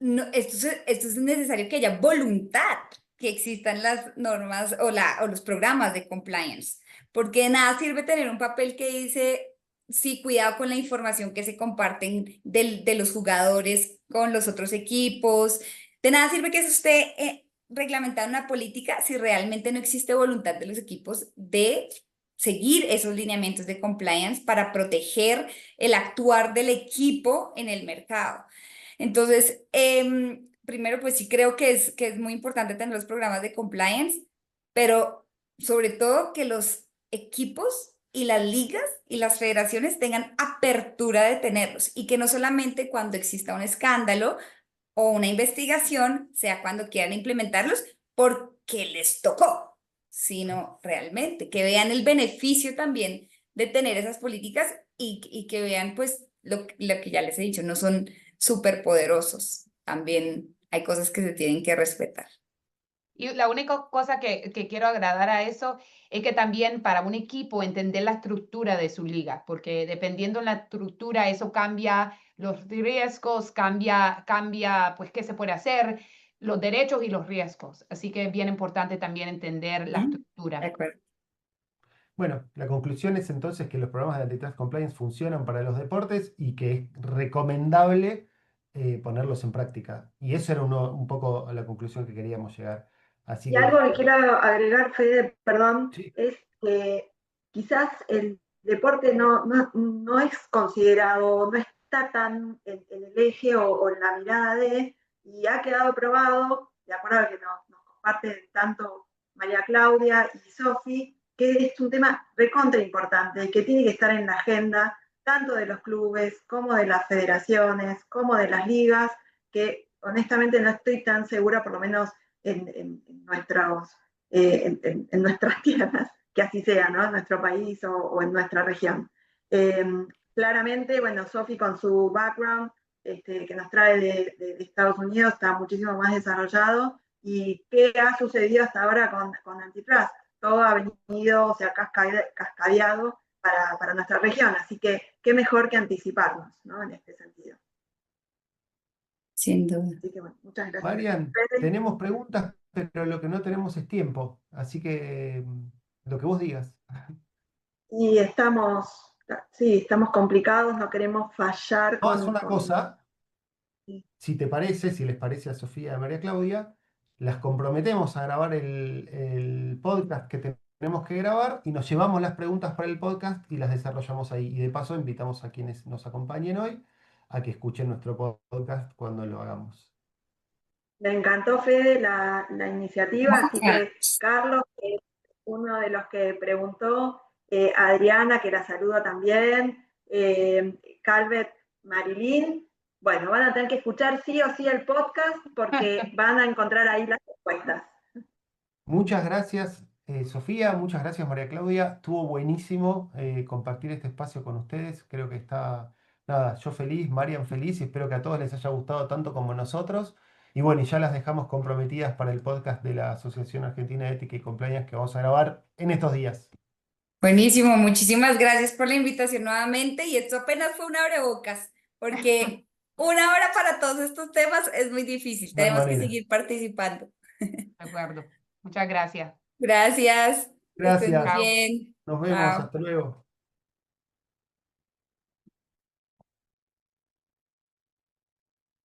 no, esto es necesario que haya voluntad, que existan las normas o los programas de compliance, porque de nada sirve tener un papel que dice, sí, cuidado con la información que se comparten de los jugadores con los otros equipos. De nada sirve que eso esté reglamentado en una política si realmente no existe voluntad de los equipos de seguir esos lineamientos de compliance para proteger el actuar del equipo en el mercado. Entonces, primero, pues sí creo que es muy importante tener los programas de compliance, pero sobre todo que los equipos y las ligas y las federaciones tengan apertura de tenerlos y que no solamente cuando exista un escándalo o una investigación sea cuando quieran implementarlos porque les tocó, sino realmente que vean el beneficio también de tener esas políticas y que vean pues lo que ya les he dicho, no son súper poderosos. También hay cosas que se tienen que respetar. Y la única cosa que quiero agradar a eso es que también para un equipo entender la estructura de su liga, porque dependiendo de la estructura, eso cambia los riesgos, cambia pues qué se puede hacer, los derechos y los riesgos. Así que es bien importante también entender la De estructura. acuerdo. Bueno, la conclusión es entonces que los programas de Antitrust Compliance funcionan para los deportes y que es recomendable ponerlos en práctica. Y eso era un poco la conclusión que queríamos llegar. Así Y algo que, que quiero agregar, Fede, perdón, sí, es que quizás el deporte no es considerado, no está tan en el eje o en la mirada y ha quedado probado, de acuerdo a que nos comparten tanto María Claudia y Sofi, que es un tema recontra importante, que tiene que estar en la agenda tanto de los clubes como de las federaciones, como de las ligas, que honestamente no estoy tan segura, por lo menos en nuestras tierras, que así sea, ¿no? En nuestro país o en nuestra región. Claramente, bueno, Sofi con su background que nos trae de Estados Unidos está muchísimo más desarrollado. ¿Y qué ha sucedido hasta ahora con Antitrust? Todo ha venido, o sea, cascadeado para nuestra región, así que qué mejor que anticiparnos, ¿no? En este sentido. Sin duda. Así que bueno, muchas gracias. Marian, tenemos preguntas, pero lo que no tenemos es tiempo. Así que lo que vos digas. Y estamos complicados, no queremos fallar Vamos a hacer una cosa. Sí. Si te parece, si les parece a Sofía y a María Claudia, las comprometemos a grabar el podcast que tenemos que grabar y nos llevamos las preguntas para el podcast y las desarrollamos ahí. Y de paso invitamos a quienes nos acompañen hoy a que escuchen nuestro podcast cuando lo hagamos. Me encantó, Fede, la iniciativa, así que Carlos, que es uno de los que preguntó, Adriana, que la saludo también, Calvet, Marilyn, bueno, van a tener que escuchar sí o sí el podcast porque van a encontrar ahí las respuestas. Muchas gracias, Sofía, muchas gracias, María Claudia. Estuvo buenísimo compartir este espacio con ustedes. Creo que está, nada, yo feliz, Marian feliz y espero que a todos les haya gustado tanto como nosotros. Y bueno, y ya las dejamos comprometidas para el podcast de la Asociación Argentina de Ética y Compliance que vamos a grabar en estos días. Buenísimo, muchísimas gracias por la invitación nuevamente y esto apenas fue un abrebocas, porque una hora para todos estos temas es muy difícil, No hay tenemos que manera. seguir participando. De acuerdo. Muchas gracias. Gracias, que estén muy Gracias, Chao. bien. nos vemos, Chao. hasta luego.